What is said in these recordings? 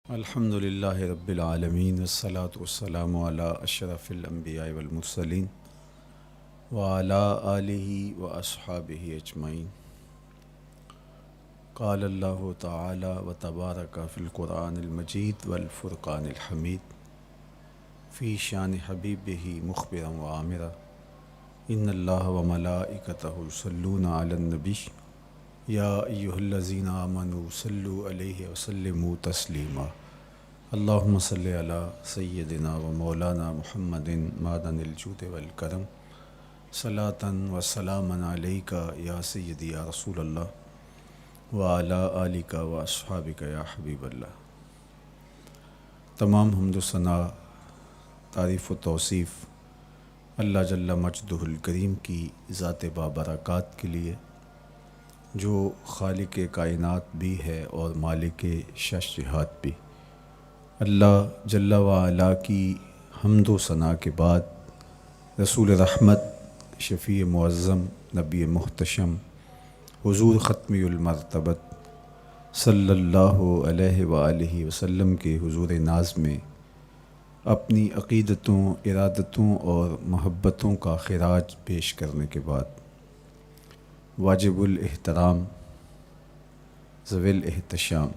الحمد للہ رب العالمین والصلاة والسلام علی اشرف الانبیاء والمرسلین وعلی آلہ واصحابہ اجمعین۔ قال اللہ تعالی وتبارک فی القرآن المجید والفرقان الحمید فی شان حبیبہ مخبرا وعامرا ان اللہ وملائکتہ یصلون علی النبی یا ایہا الذین آمنوا صلوا علیہ وسلموا تسلیما۔ اللہم صلی علی سیدنا و مولانا محمد معدن الجود والکرم صلاۃ و سلاما علیک یا سیدی یا رسول اللہ وعلی آلک و اصحابک یا حبیب اللہ۔ تمام حمد و ثنا، تعریف و توصیف اللہ جل مجدہ الکریم کی ذات بابرکات کے لیے، جو خالق کائنات بھی ہے اور مالک شش جہات بھی۔ اللہ جل وعلا کی حمد و ثنا کے بعد رسول رحمت، شفیع معظم، نبی محتشم، حضور ختمی المرتبت صلی اللہ علیہ وآلہ وسلم کے حضور ناز میں اپنی عقیدتوں، ارادتوں اور محبتوں کا خراج پیش کرنے کے بعد واجب الاحترام، ذوی الاحتشام،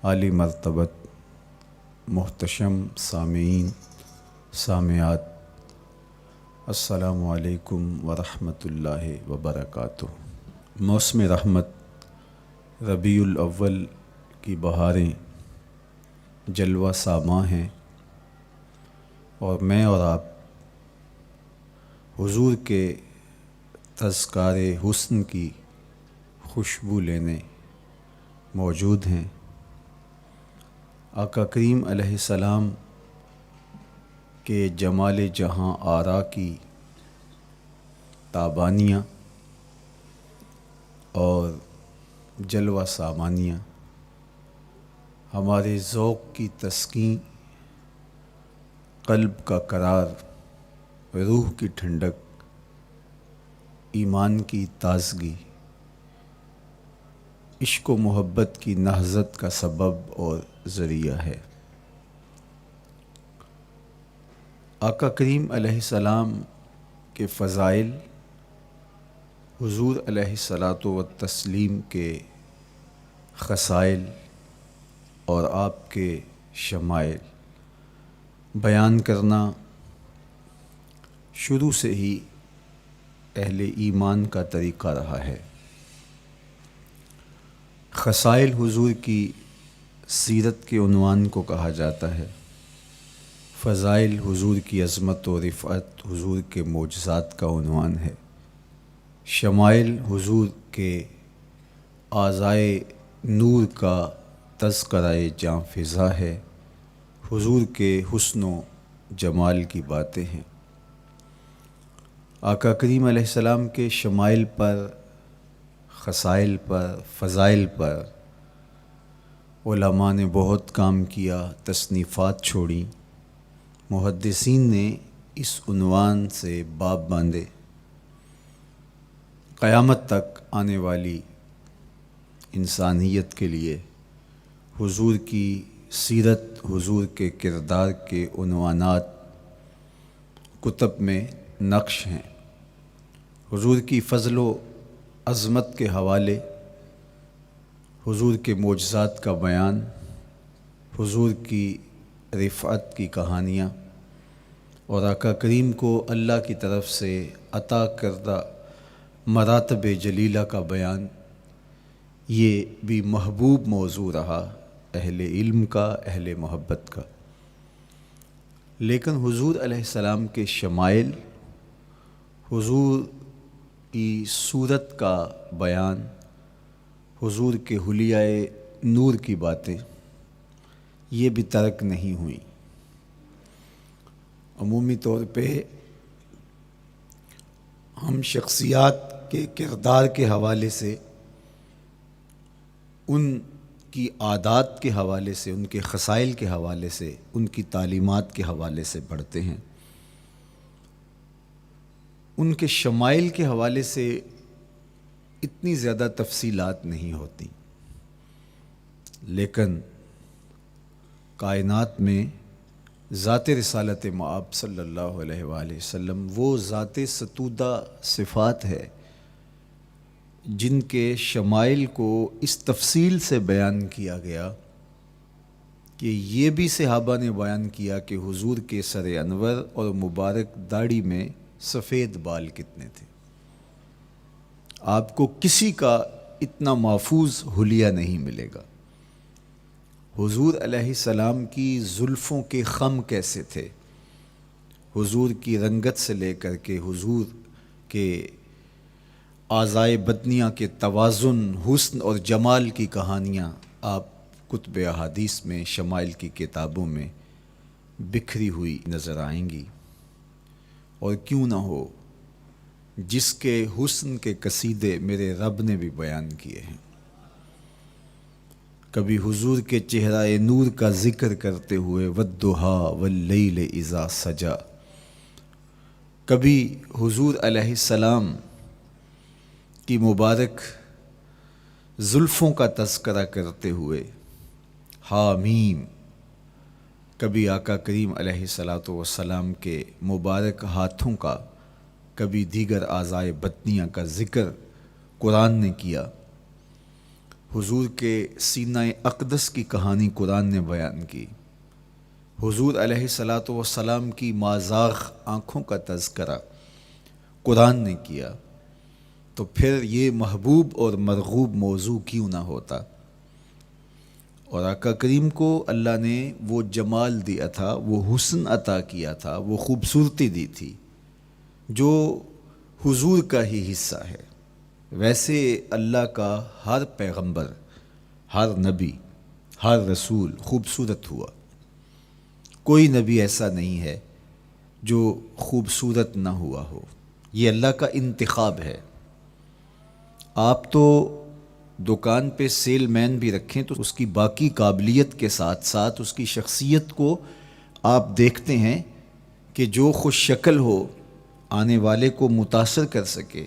عالی مرتبت، محتشم سامعین، سامعات، السلام علیکم ورحمۃ اللہ وبرکاتہ۔ موسم رحمت ربیع الاول کی بہاریں جلوہ ساماں ہیں، اور میں اور آپ حضور کے تذکار حسن کی خوشبو لینے موجود ہیں۔ آقا کریم علیہ السلام کے جمال جہاں آرا کی تابانیاں اور جلوہ سامانیاں ہمارے ذوق کی تسکین، قلب کا قرار، روح کی ٹھنڈک، ایمان کی تازگی، عشق و محبت کی نہضت کا سبب اور ذریعہ ہے۔ آقا کریم علیہ السلام کے فضائل، حضور علیہ الصلاۃ والتسلیم کے خصائل اور آپ کے شمائل بیان کرنا شروع سے ہی اہل ایمان کا طریقہ رہا ہے۔ خصائل حضور کی سیرت کے عنوان کو کہا جاتا ہے، فضائل حضور کی عظمت و رفعت حضور کے معجزات کا عنوان ہے، شمائل حضور کے اعضائے نور کا تذکرہ جاں فضا ہے، حضور کے حسن و جمال کی باتیں ہیں۔ آقا کریم علیہ السلام کے شمائل پر، خصائل پر، فضائل پر علماء نے بہت کام کیا، تصنیفات چھوڑیں، محدثین نے اس عنوان سے باب باندھے۔ قیامت تک آنے والی انسانیت کے لیے حضور کی سیرت، حضور کے کردار کے عنوانات کتب میں نقش ہیں۔ حضور کی فضل و عظمت کے حوالے، حضور کے معجزات کا بیان، حضور کی رفعت کی کہانیاں اور آقا کریم کو اللہ کی طرف سے عطا کردہ مراتب جلیلہ کا بیان، یہ بھی محبوب موضوع رہا اہل علم کا، اہل محبت کا۔ لیکن حضور علیہ السلام کے شمائل، حضور کی صورت کا بیان، حضور کے حلیہ نور کی باتیں، یہ بھی ترک نہیں ہوئیں۔ عمومی طور پہ ہم شخصیات کے کردار کے حوالے سے، ان کی عادات کے حوالے سے، ان کے خصائل کے حوالے سے، ان کی تعلیمات کے حوالے سے پڑھتے ہیں۔ ان کے شمائل کے حوالے سے اتنی زیادہ تفصیلات نہیں ہوتی، لیکن کائنات میں ذات رسالت مآب صلی اللہ علیہ وآلہ وسلم وہ ذات ستودہ صفات ہے جن کے شمائل کو اس تفصیل سے بیان کیا گیا کہ یہ بھی صحابہ نے بیان کیا کہ حضور کے سر انور اور مبارک داڑھی میں سفید بال کتنے تھے۔ آپ کو کسی کا اتنا محفوظ حلیہ نہیں ملے گا۔ حضور علیہ السلام کی زلفوں کے خم کیسے تھے، حضور کی رنگت سے لے کر کے حضور کے اعضائے بدنیہ کے توازن، حسن اور جمال کی کہانیاں آپ کتب احادیث میں، شمائل کی کتابوں میں بکھری ہوئی نظر آئیں گی۔ اور کیوں نہ ہو، جس کے حسن کے قصیدے میرے رب نے بھی بیان کیے ہیں۔ کبھی حضور کے چہرہ نور کا ذکر کرتے ہوئے والضحیٰ واللیل اذا سجا، کبھی حضور علیہ السلام کی مبارک زلفوں کا تذکرہ کرتے ہوئے حامیم، کبھی آقا کریم علیہ الصلاۃ والسلام کے مبارک ہاتھوں کا، کبھی دیگر اعضائے بدنیہ کا ذکر قرآن نے کیا۔ حضور کے سینہ اقدس کی کہانی قرآن نے بیان کی۔ حضور علیہ الصلاۃ والسلام کی مازاغ آنکھوں کا تذکرہ قرآن نے کیا، تو پھر یہ محبوب اور مرغوب موضوع کیوں نہ ہوتا۔ اور آقا کریم کو اللہ نے وہ جمال دیا تھا، وہ حسن عطا کیا تھا، وہ خوبصورتی دی تھی جو حضور کا ہی حصہ ہے۔ ویسے اللہ کا ہر پیغمبر، ہر نبی، ہر رسول خوبصورت ہوا۔ کوئی نبی ایسا نہیں ہے جو خوبصورت نہ ہوا ہو، یہ اللہ کا انتخاب ہے۔ آپ تو دکان پہ سیل مین بھی رکھیں تو اس کی باقی قابلیت کے ساتھ ساتھ اس کی شخصیت کو آپ دیکھتے ہیں کہ جو خوش شکل ہو، آنے والے کو متاثر کر سکے،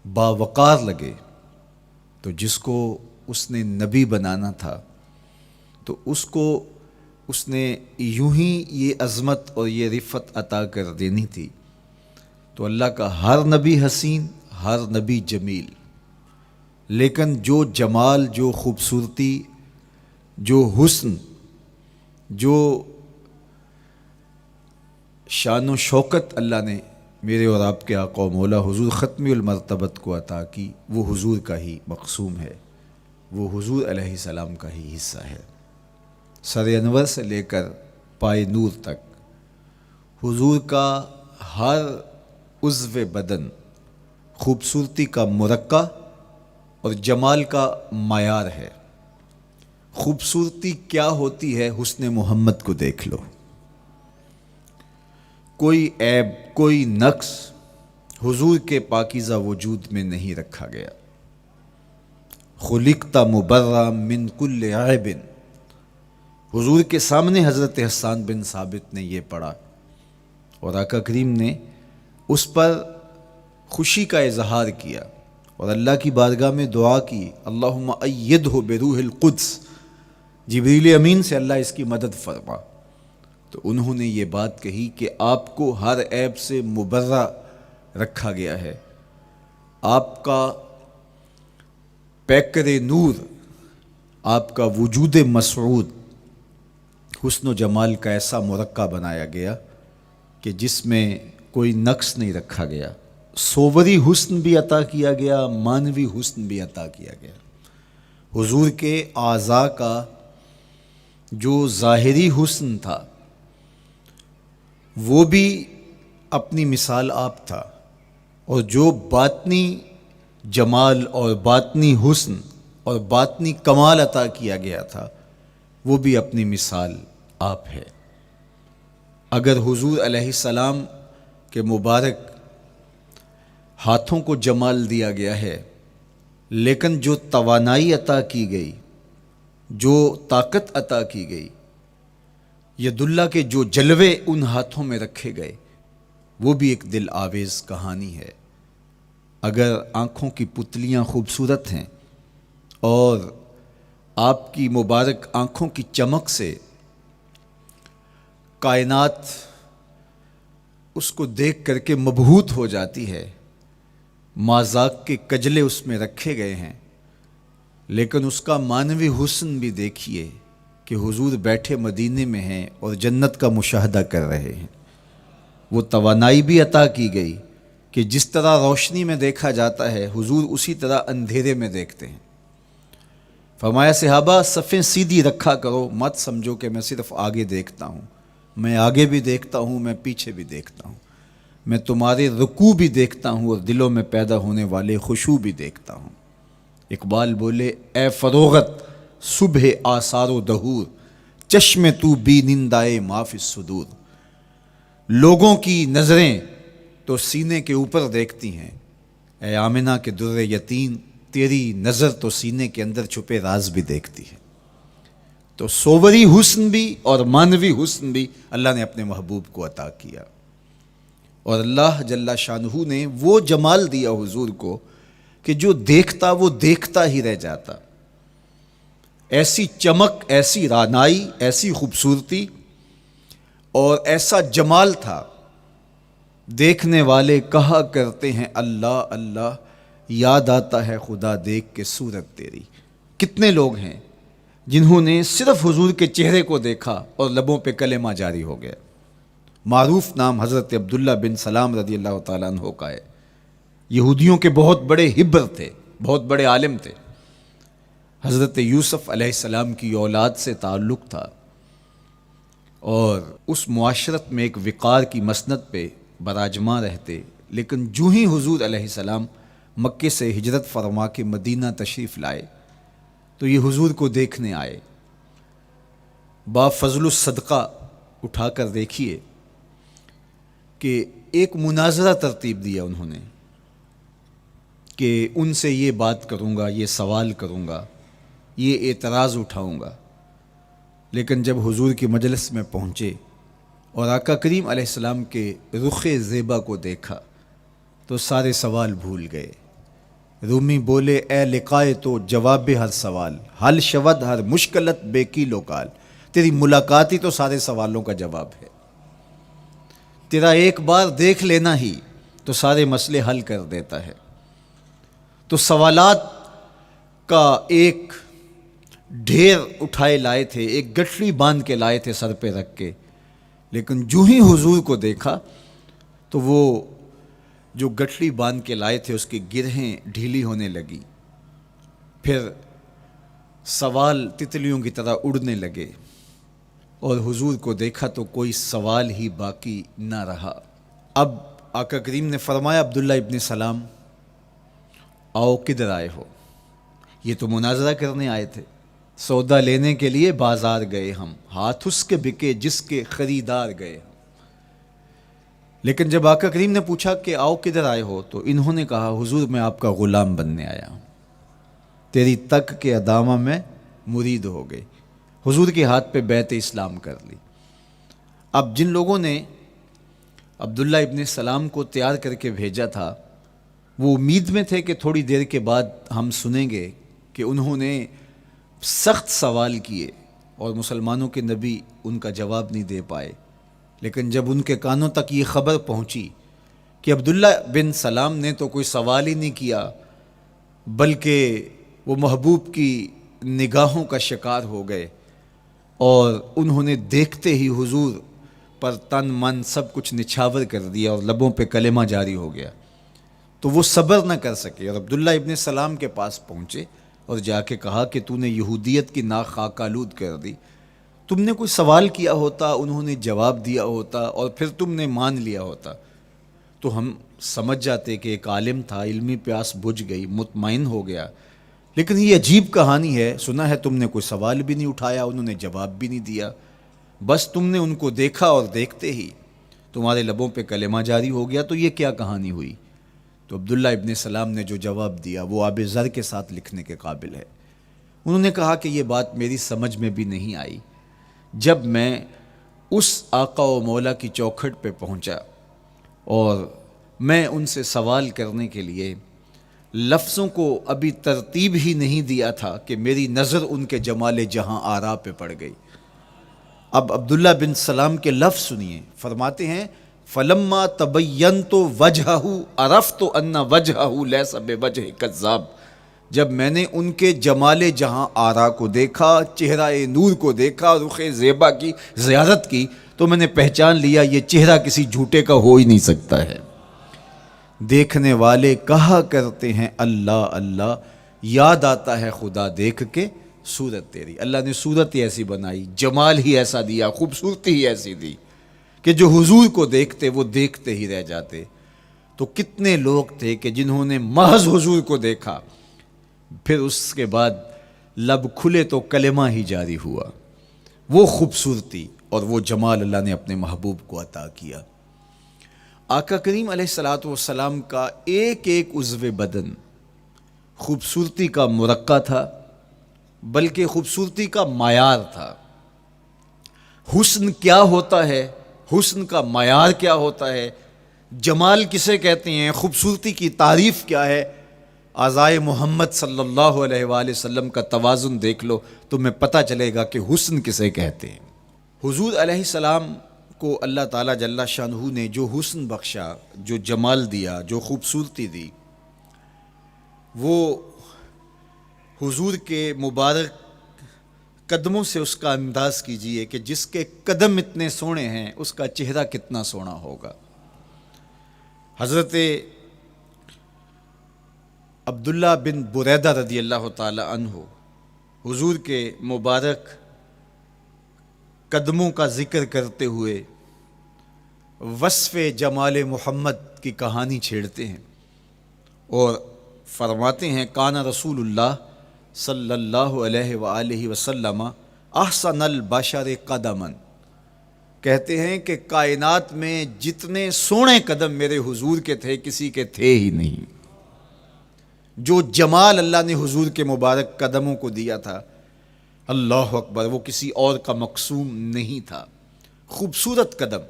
باوقار لگے۔ تو جس کو اس نے نبی بنانا تھا تو اس کو اس نے یوں ہی یہ عظمت اور یہ رفعت عطا کر دینی تھی۔ تو اللہ کا ہر نبی حسین، ہر نبی جمیل، لیکن جو جمال، جو خوبصورتی، جو حسن، جو شان و شوکت اللہ نے میرے اور آپ کے آقا و مولا حضور ختمی المرتبت کو عطا کی، وہ حضور کا ہی مقسوم ہے، وہ حضور علیہ السلام کا ہی حصہ ہے۔ سر انور سے لے کر پائے نور تک حضور کا ہر عضو بدن خوبصورتی کا مرقع اور جمال کا معیار ہے۔ خوبصورتی کیا ہوتی ہے، حسن محمد کو دیکھ لو۔ کوئی عیب، کوئی نقص حضور کے پاکیزہ وجود میں نہیں رکھا گیا۔ خلقت مبرأ من کل عیب، حضور کے سامنے حضرت حسان بن ثابت نے یہ پڑھا اور آقا کریم نے اس پر خوشی کا اظہار کیا اور اللہ کی بارگاہ میں دعا کی، اللہم ایدہ بروح القدس، جبریل امین سے اللہ اس کی مدد فرما۔ تو انہوں نے یہ بات کہی کہ آپ کو ہر عیب سے مبرہ رکھا گیا ہے، آپ کا پیکر نور، آپ کا وجود مسعود حسن و جمال کا ایسا مرقع بنایا گیا کہ جس میں کوئی نقص نہیں رکھا گیا۔ صوری حسن بھی عطا کیا گیا، مانوی حسن بھی عطا کیا گیا۔ حضور کے اعضاء کا جو ظاہری حسن تھا وہ بھی اپنی مثال آپ تھا، اور جو باطنی جمال اور باطنی حسن اور باطنی کمال عطا کیا گیا تھا وہ بھی اپنی مثال آپ ہے۔ اگر حضور علیہ السلام کے مبارک ہاتھوں کو جمال دیا گیا ہے، لیکن جو توانائی عطا کی گئی، جو طاقت عطا کی گئی، ید اللہ کے جو جلوے ان ہاتھوں میں رکھے گئے، وہ بھی ایک دل آویز کہانی ہے۔ اگر آنکھوں کی پتلیاں خوبصورت ہیں اور آپ کی مبارک آنکھوں کی چمک سے کائنات اس کو دیکھ کر کے مبہوت ہو جاتی ہے، مازاق کے کجلے اس میں رکھے گئے ہیں، لیکن اس کا معنوی حسن بھی دیکھیے کہ حضور بیٹھے مدینے میں ہیں اور جنت کا مشاہدہ کر رہے ہیں۔ وہ توانائی بھی عطا کی گئی کہ جس طرح روشنی میں دیکھا جاتا ہے حضور اسی طرح اندھیرے میں دیکھتے ہیں۔ فرمایا صحابہ صفیں سیدھی رکھا کرو، مت سمجھو کہ میں صرف آگے دیکھتا ہوں، میں آگے بھی دیکھتا ہوں، میں پیچھے بھی دیکھتا ہوں، میں تمہارے رکوع بھی دیکھتا ہوں اور دلوں میں پیدا ہونے والے خشوع بھی دیکھتا ہوں۔ اقبال بولے اے فروغت صبح آثار و دہور، چشم تو بی نندائے ما فی الصدور۔ لوگوں کی نظریں تو سینے کے اوپر دیکھتی ہیں، اے آمنہ کے در یتیم تیری نظر تو سینے کے اندر چھپے راز بھی دیکھتی ہے۔ تو صوری حسن بھی اور معنوی حسن بھی اللہ نے اپنے محبوب کو عطا کیا، اور اللہ جل شانہ نے وہ جمال دیا حضور کو کہ جو دیکھتا وہ دیکھتا ہی رہ جاتا۔ ایسی چمک، ایسی رعنائی، ایسی خوبصورتی اور ایسا جمال تھا، دیکھنے والے کہا کرتے ہیں اللہ اللہ، یاد آتا ہے خدا دیکھ کے صورت تیری۔ کتنے لوگ ہیں جنہوں نے صرف حضور کے چہرے کو دیکھا اور لبوں پہ کلمہ جاری ہو گیا۔ معروف نام حضرت عبداللہ بن سلام رضی اللہ تعالیٰ عنہ کا ہے۔ یہودیوں کے بہت بڑے حبر تھے، بہت بڑے عالم تھے۔ حضرت یوسف علیہ السلام کی اولاد سے تعلق تھا، اور اس معاشرت میں ایک وقار کی مسند پہ براجماں رہتے، لیکن جو ہی حضور علیہ السلام مکے سے ہجرت فرما کے مدینہ تشریف لائے تو یہ حضور کو دیکھنے آئے۔ با فضل الصدقہ اٹھا کر دیکھیے کہ ایک مناظرہ ترتیب دیا انہوں نے کہ ان سے یہ بات کروں گا، یہ سوال کروں گا، یہ اعتراض اٹھاؤں گا، لیکن جب حضور کی مجلس میں پہنچے اور آقا کریم علیہ السلام کے رخ زیبا کو دیکھا تو سارے سوال بھول گئے۔ رومی بولے اے لقائے تو جواب ہر سوال، حل شود ہر مشکلت بے کی لوکال۔ تیری ملاقات ہی تو سارے سوالوں کا جواب ہے، تیرا ایک بار دیکھ لینا ہی تو سارے مسئلے حل کر دیتا ہے۔ تو سوالات کا ایک ڈھیر اٹھائے لائے تھے، ایک گٹھڑی باندھ کے لائے تھے سر پہ رکھ کے، لیکن جو ہی حضور کو دیکھا تو وہ جو گٹھڑی باندھ کے لائے تھے اس کی گرہیں ڈھیلی ہونے لگی، پھر سوال تتلیوں کی طرح اڑنے لگے، اور حضور کو دیکھا تو کوئی سوال ہی باقی نہ رہا۔ اب آقا کریم نے فرمایا عبداللہ ابن سلام آؤ کدھر آئے ہو؟ یہ تو مناظرہ کرنے آئے تھے، سودا لینے کے لیے بازار گئے ہم، ہاتھ اس کے بکے جس کے خریدار گئے ہم۔ لیکن جب آقا کریم نے پوچھا کہ آؤ کدھر آئے ہو تو انہوں نے کہا حضور میں آپ کا غلام بننے آیا ہوں، تیری تک کے ادامہ میں مرید ہو گئے، حضور کے ہاتھ پہ بیعت اسلام کر لی۔ اب جن لوگوں نے عبداللہ ابن سلام کو تیار کر کے بھیجا تھا وہ امید میں تھے کہ تھوڑی دیر کے بعد ہم سنیں گے کہ انہوں نے سخت سوال کیے اور مسلمانوں کے نبی ان کا جواب نہیں دے پائے، لیکن جب ان کے کانوں تک یہ خبر پہنچی کہ عبداللہ بن سلام نے تو کوئی سوال ہی نہیں کیا بلکہ وہ محبوب کی نگاہوں کا شکار ہو گئے، اور انہوں نے دیکھتے ہی حضور پر تن من سب کچھ نچھاور کر دیا اور لبوں پہ کلمہ جاری ہو گیا، تو وہ صبر نہ کر سکے اور عبداللہ ابن سلام کے پاس پہنچے اور جا کے کہا کہ تو نے یہودیت کی ناک خاک آلود کر دی، تم نے کوئی سوال کیا ہوتا، انہوں نے جواب دیا ہوتا اور پھر تم نے مان لیا ہوتا تو ہم سمجھ جاتے کہ ایک عالم تھا، علمی پیاس بجھ گئی، مطمئن ہو گیا، لیکن یہ عجیب کہانی ہے، سنا ہے تم نے کوئی سوال بھی نہیں اٹھایا، انہوں نے جواب بھی نہیں دیا، بس تم نے ان کو دیکھا اور دیکھتے ہی تمہارے لبوں پہ کلمہ جاری ہو گیا، تو یہ کیا کہانی ہوئی؟ تو عبداللہ ابن سلام نے جو جواب دیا وہ آب زر کے ساتھ لکھنے کے قابل ہے۔ انہوں نے کہا کہ یہ بات میری سمجھ میں بھی نہیں آئی، جب میں اس آقا و مولا کی چوکھٹ پہ پہنچا اور میں ان سے سوال کرنے کے لیے لفظوں کو ابھی ترتیب ہی نہیں دیا تھا کہ میری نظر ان کے جمال جہاں آرا پہ پڑ گئی، اب عبداللہ بن سلام کے لفظ سنیے، فرماتے ہیں فلما تبینت وجہہ عرفت ان وجہہ لیس بوجہ کذاب، جب میں نے ان کے جمال جہاں آرا کو دیکھا، چہرہ نور کو دیکھا، رخ زیبا کی زیارت کی، تو میں نے پہچان لیا یہ چہرہ کسی جھوٹے کا ہو ہی نہیں سکتا ہے۔ دیکھنے والے کہا کرتے ہیں اللہ اللہ، یاد آتا ہے خدا دیکھ کے صورت تیری۔ اللہ نے صورت ہی ایسی بنائی، جمال ہی ایسا دیا، خوبصورتی ہی ایسی دی کہ جو حضور کو دیکھتے وہ دیکھتے ہی رہ جاتے۔ تو کتنے لوگ تھے کہ جنہوں نے محض حضور کو دیکھا، پھر اس کے بعد لب کھلے تو کلمہ ہی جاری ہوا۔ وہ خوبصورتی اور وہ جمال اللہ نے اپنے محبوب کو عطا کیا۔ آقا کریم علیہ الصلوۃ والسلام کا ایک ایک عضو بدن خوبصورتی کا مرقع تھا، بلکہ خوبصورتی کا معیار تھا۔ حسن کیا ہوتا ہے، حسن کا معیار کیا ہوتا ہے، جمال کسے کہتے ہیں، خوبصورتی کی تعریف کیا ہے، اعضائے محمد صلی اللہ علیہ وآلہ وسلم کا توازن دیکھ لو، تمہیں پتہ چلے گا کہ حسن کسے کہتے ہیں۔ حضور علیہ السلام کو اللہ تعالیٰ جل شانہ نے جو حسن بخشا، جو جمال دیا، جو خوبصورتی دی، وہ حضور کے مبارک قدموں سے اس کا انداز کیجئے کہ جس کے قدم اتنے سونے ہیں اس کا چہرہ کتنا سونا ہوگا۔ حضرت عبداللہ بن بریدہ رضی اللہ تعالی عنہ حضور کے مبارک قدموں کا ذکر کرتے ہوئے وصف جمال محمد کی کہانی چھیڑتے ہیں اور فرماتے ہیں کانا رسول اللہ صلی اللہ علیہ وآلہ وسلم احسن البشر قدماً، کہتے ہیں کہ کائنات میں جتنے سونے قدم میرے حضور کے تھے کسی کے تھے ہی نہیں۔ جو جمال اللہ نے حضور کے مبارک قدموں کو دیا تھا، اللہ اکبر، وہ کسی اور کا مقسوم نہیں تھا۔ خوبصورت قدم۔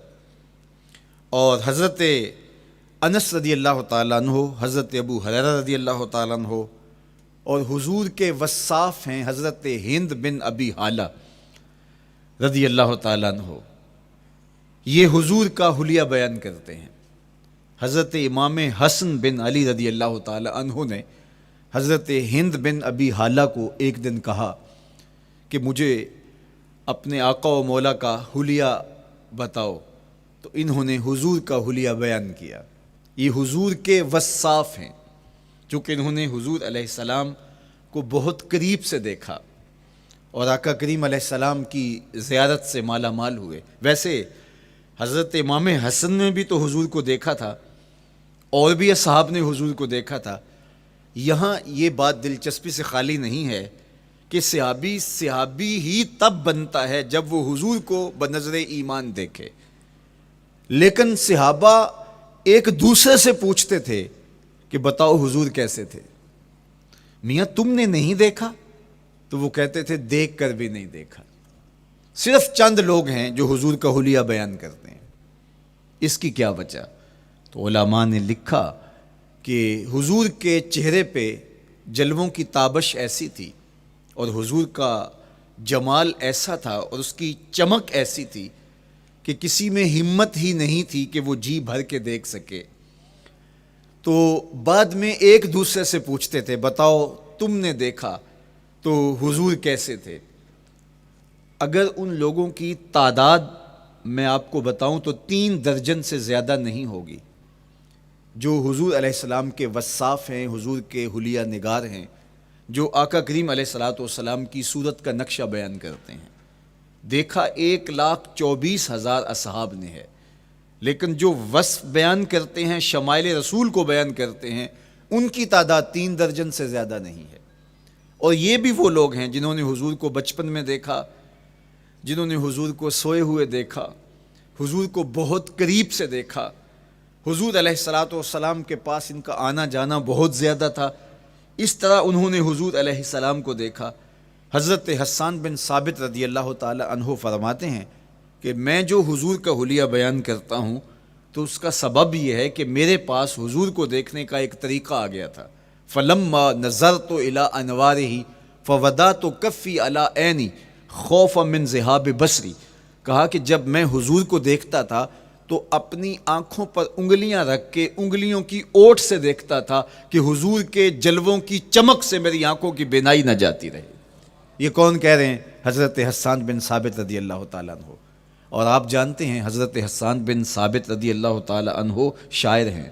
اور حضرت انس رضی اللہ تعالیٰ عنہ، حضرت ابو ہریرہ رضی اللہ تعالیٰ عنہ، اور حضور کے وصاف ہیں حضرت ہند بن ابی حالہ رضی اللہ تعالیٰ عنہ، یہ حضور کا حلیہ بیان کرتے ہیں۔ حضرت امام حسن بن علی رضی اللہ تعالیٰ عنہ نے حضرت ہند بن ابی حالہ کو ایک دن کہا کہ مجھے اپنے آقا و مولا کا حلیہ بتاؤ، تو انہوں نے حضور کا حلیہ بیان کیا۔ یہ حضور کے وصاف ہیں، چونکہ انہوں نے حضور علیہ السلام کو بہت قریب سے دیکھا اور آقا کریم علیہ السلام کی زیارت سے مالا مال ہوئے۔ ویسے حضرت امام حسن نے بھی تو حضور کو دیکھا تھا، اور بھی اصحاب نے حضور کو دیکھا تھا۔ یہاں یہ بات دلچسپی سے خالی نہیں ہے کہ صحابی ہی تب بنتا ہے جب وہ حضور کو بنظر ایمان دیکھے، لیکن صحابہ ایک دوسرے سے پوچھتے تھے کہ بتاؤ حضور کیسے تھے؟ میاں تم نے نہیں دیکھا؟ تو وہ کہتے تھے دیکھ کر بھی نہیں دیکھا۔ صرف چند لوگ ہیں جو حضور کا حلیہ بیان کرتے ہیں۔ اس کی کیا وجہ؟ تو علماء نے لکھا کہ حضور کے چہرے پہ جلووں کی تابش ایسی تھی اور حضور کا جمال ایسا تھا اور اس کی چمک ایسی تھی کہ کسی میں ہمت ہی نہیں تھی کہ وہ جی بھر کے دیکھ سکے۔ تو بعد میں ایک دوسرے سے پوچھتے تھے بتاؤ تم نے دیکھا تو حضور کیسے تھے؟ اگر ان لوگوں کی تعداد میں آپ کو بتاؤں تو 3 درجن سے زیادہ نہیں ہوگی جو حضور علیہ السلام کے وصاف ہیں، حضور کے حلیہ نگار ہیں، جو آقا کریم علیہ الصلوۃ والسلام کی صورت کا نقشہ بیان کرتے ہیں۔ دیکھا 1,24,000 اصحاب نے ہے، لیکن جو وصف بیان کرتے ہیں، شمائل رسول کو بیان کرتے ہیں، ان کی تعداد 3 درجن سے زیادہ نہیں ہے۔ اور یہ بھی وہ لوگ ہیں جنہوں نے حضور کو بچپن میں دیکھا، جنہوں نے حضور کو سوئے ہوئے دیکھا، حضور کو بہت قریب سے دیکھا۔ حضور علیہ الصلوۃ والسلام کے پاس ان کا آنا جانا بہت زیادہ تھا، اس طرح انہوں نے حضور علیہ السلام کو دیکھا۔ حضرت حسان بن ثابت رضی اللہ تعالی عنہ فرماتے ہیں کہ میں جو حضور کا حلیہ بیان کرتا ہوں تو اس کا سبب یہ ہے کہ میرے پاس حضور کو دیکھنے کا ایک طریقہ آ گیا تھا۔ فلما نظرت الی انوارہ فودعت کفی علی عینی خوفا من ذہاب بصری، کہا کہ جب میں حضور کو دیکھتا تھا تو اپنی آنکھوں پر انگلیاں رکھ کے انگلیوں کی اوٹ سے دیکھتا تھا کہ حضور کے جلووں کی چمک سے میری آنکھوں کی بینائی نہ جاتی رہے۔ یہ کون کہہ رہے ہیں؟ حضرت حسان بن ثابت رضی اللہ تعالیٰ عنہ۔ اور آپ جانتے ہیں حضرت حسان بن ثابت رضی اللہ تعالیٰ عنہ شاعر ہیں،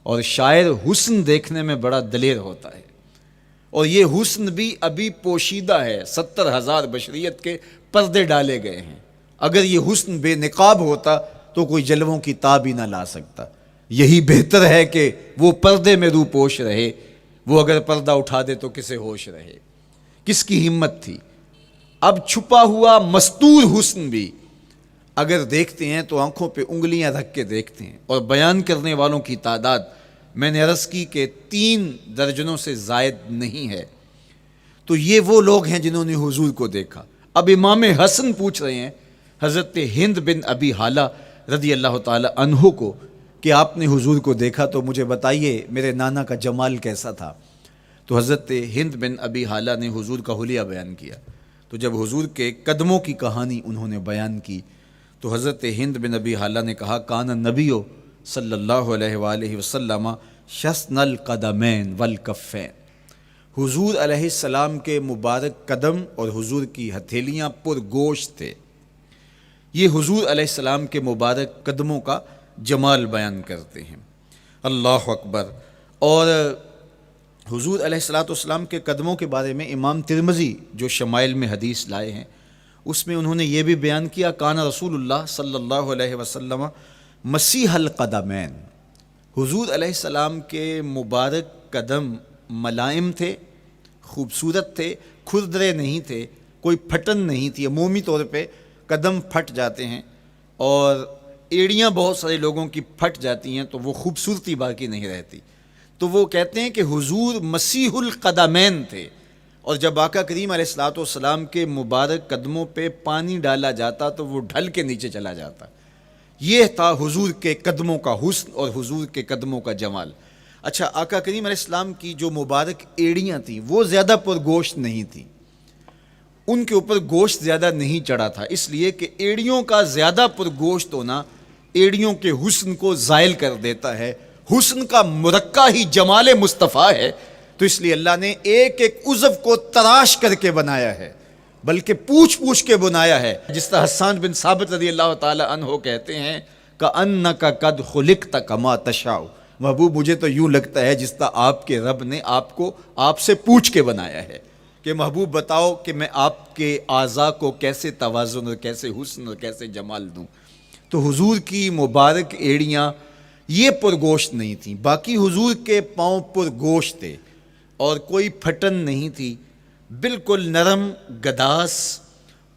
اور شاعر حسن دیکھنے میں بڑا دلیر ہوتا ہے، اور یہ حسن بھی ابھی پوشیدہ ہے، 70,000 بشریت کے پردے ڈالے گئے ہیں۔ اگر یہ حسن بے نقاب ہوتا تو کوئی جلووں کی تاب ہی نہ لا سکتا۔ یہی بہتر ہے کہ وہ پردے میں رو پوش رہے، وہ اگر پردہ اٹھا دے تو کسے ہوش رہے۔ کس کی ہمت تھی؟ اب چھپا ہوا مستور حسن بھی اگر دیکھتے ہیں تو آنکھوں پہ انگلیاں رکھ کے دیکھتے ہیں، اور بیان کرنے والوں کی تعداد میں نے عرض کی کہ 3 درجنوں سے زائد نہیں ہے۔ تو یہ وہ لوگ ہیں جنہوں نے حضور کو دیکھا۔ اب امام حسن پوچھ رہے ہیں حضرت ہند بن ابی حالہ رضی اللہ تعالی عنہ کو کہ آپ نے حضور کو دیکھا تو مجھے بتائیے میرے نانا کا جمال کیسا تھا۔ تو حضرت ہند بن ابی حالہ نے حضور کا حلیہ بیان کیا۔ تو جب حضور کے قدموں کی کہانی انہوں نے بیان کی تو حضرت ہند بن ابی حالہ نے کہا کان النبی صلی اللہ علیہ وآلہ وسلم شسن القدمین والکفین، حضور علیہ السلام کے مبارک قدم اور حضور کی ہتھیلیاں پر گوشت تھے۔ یہ حضور علیہ السلام کے مبارک قدموں کا جمال بیان کرتے ہیں۔ اللہ اکبر۔ اور حضور علیہ السلام کے قدموں کے بارے میں امام ترمذی جو شمائل میں حدیث لائے ہیں اس میں انہوں نے یہ بھی بیان کیا کان رسول اللہ صلی اللہ علیہ وسلم مسیح القدمین، حضور علیہ السلام کے مبارک قدم ملائم تھے، خوبصورت تھے، کھردرے نہیں تھے، کوئی پھٹن نہیں تھی۔ عمومی طور پہ قدم پھٹ جاتے ہیں اور ایڑیاں بہت سارے لوگوں کی پھٹ جاتی ہیں تو وہ خوبصورتی باقی نہیں رہتی۔ تو وہ کہتے ہیں کہ حضور مسیح القدمین تھے، اور جب آقا کریم علیہ السلام کے مبارک قدموں پہ پانی ڈالا جاتا تو وہ ڈھل کے نیچے چلا جاتا۔ یہ تھا حضور کے قدموں کا حسن اور حضور کے قدموں کا جمال۔ اچھا، آقا کریم علیہ السلام کی جو مبارک ایڑیاں تھیں وہ زیادہ پر گوشت نہیں تھیں، ان کے اوپر گوشت زیادہ نہیں چڑھا تھا، اس لیے کہ ایڑیوں کا زیادہ پر گوشت ہونا ایڑیوں کے حسن کو زائل کر دیتا ہے۔ حسن کا مرقع ہی جمال مصطفیٰ ہے، تو اس لیے اللہ نے ایک ایک عضو کو تراش کر کے بنایا ہے، بلکہ پوچھ پوچھ کے بنایا ہے۔ جس طرح حسان بن ثابت رضی اللہ تعالی عنہ کہتے ہیں کأنک قد خلقت کما تشاء، محبوب مجھے تو یوں لگتا ہے جس طرح آپ کے رب نے آپ کو آپ سے پوچھ کے بنایا ہے کہ محبوب بتاؤ کہ میں آپ کے اعضاء کو کیسے توازن اور کیسے حسن اور کیسے جمال دوں۔ تو حضور کی مبارک ایڑیاں یہ پرگوشت نہیں تھیں، باقی حضور کے پاؤں پرگوشت تھے اور کوئی پھٹن نہیں تھی، بالکل نرم گداس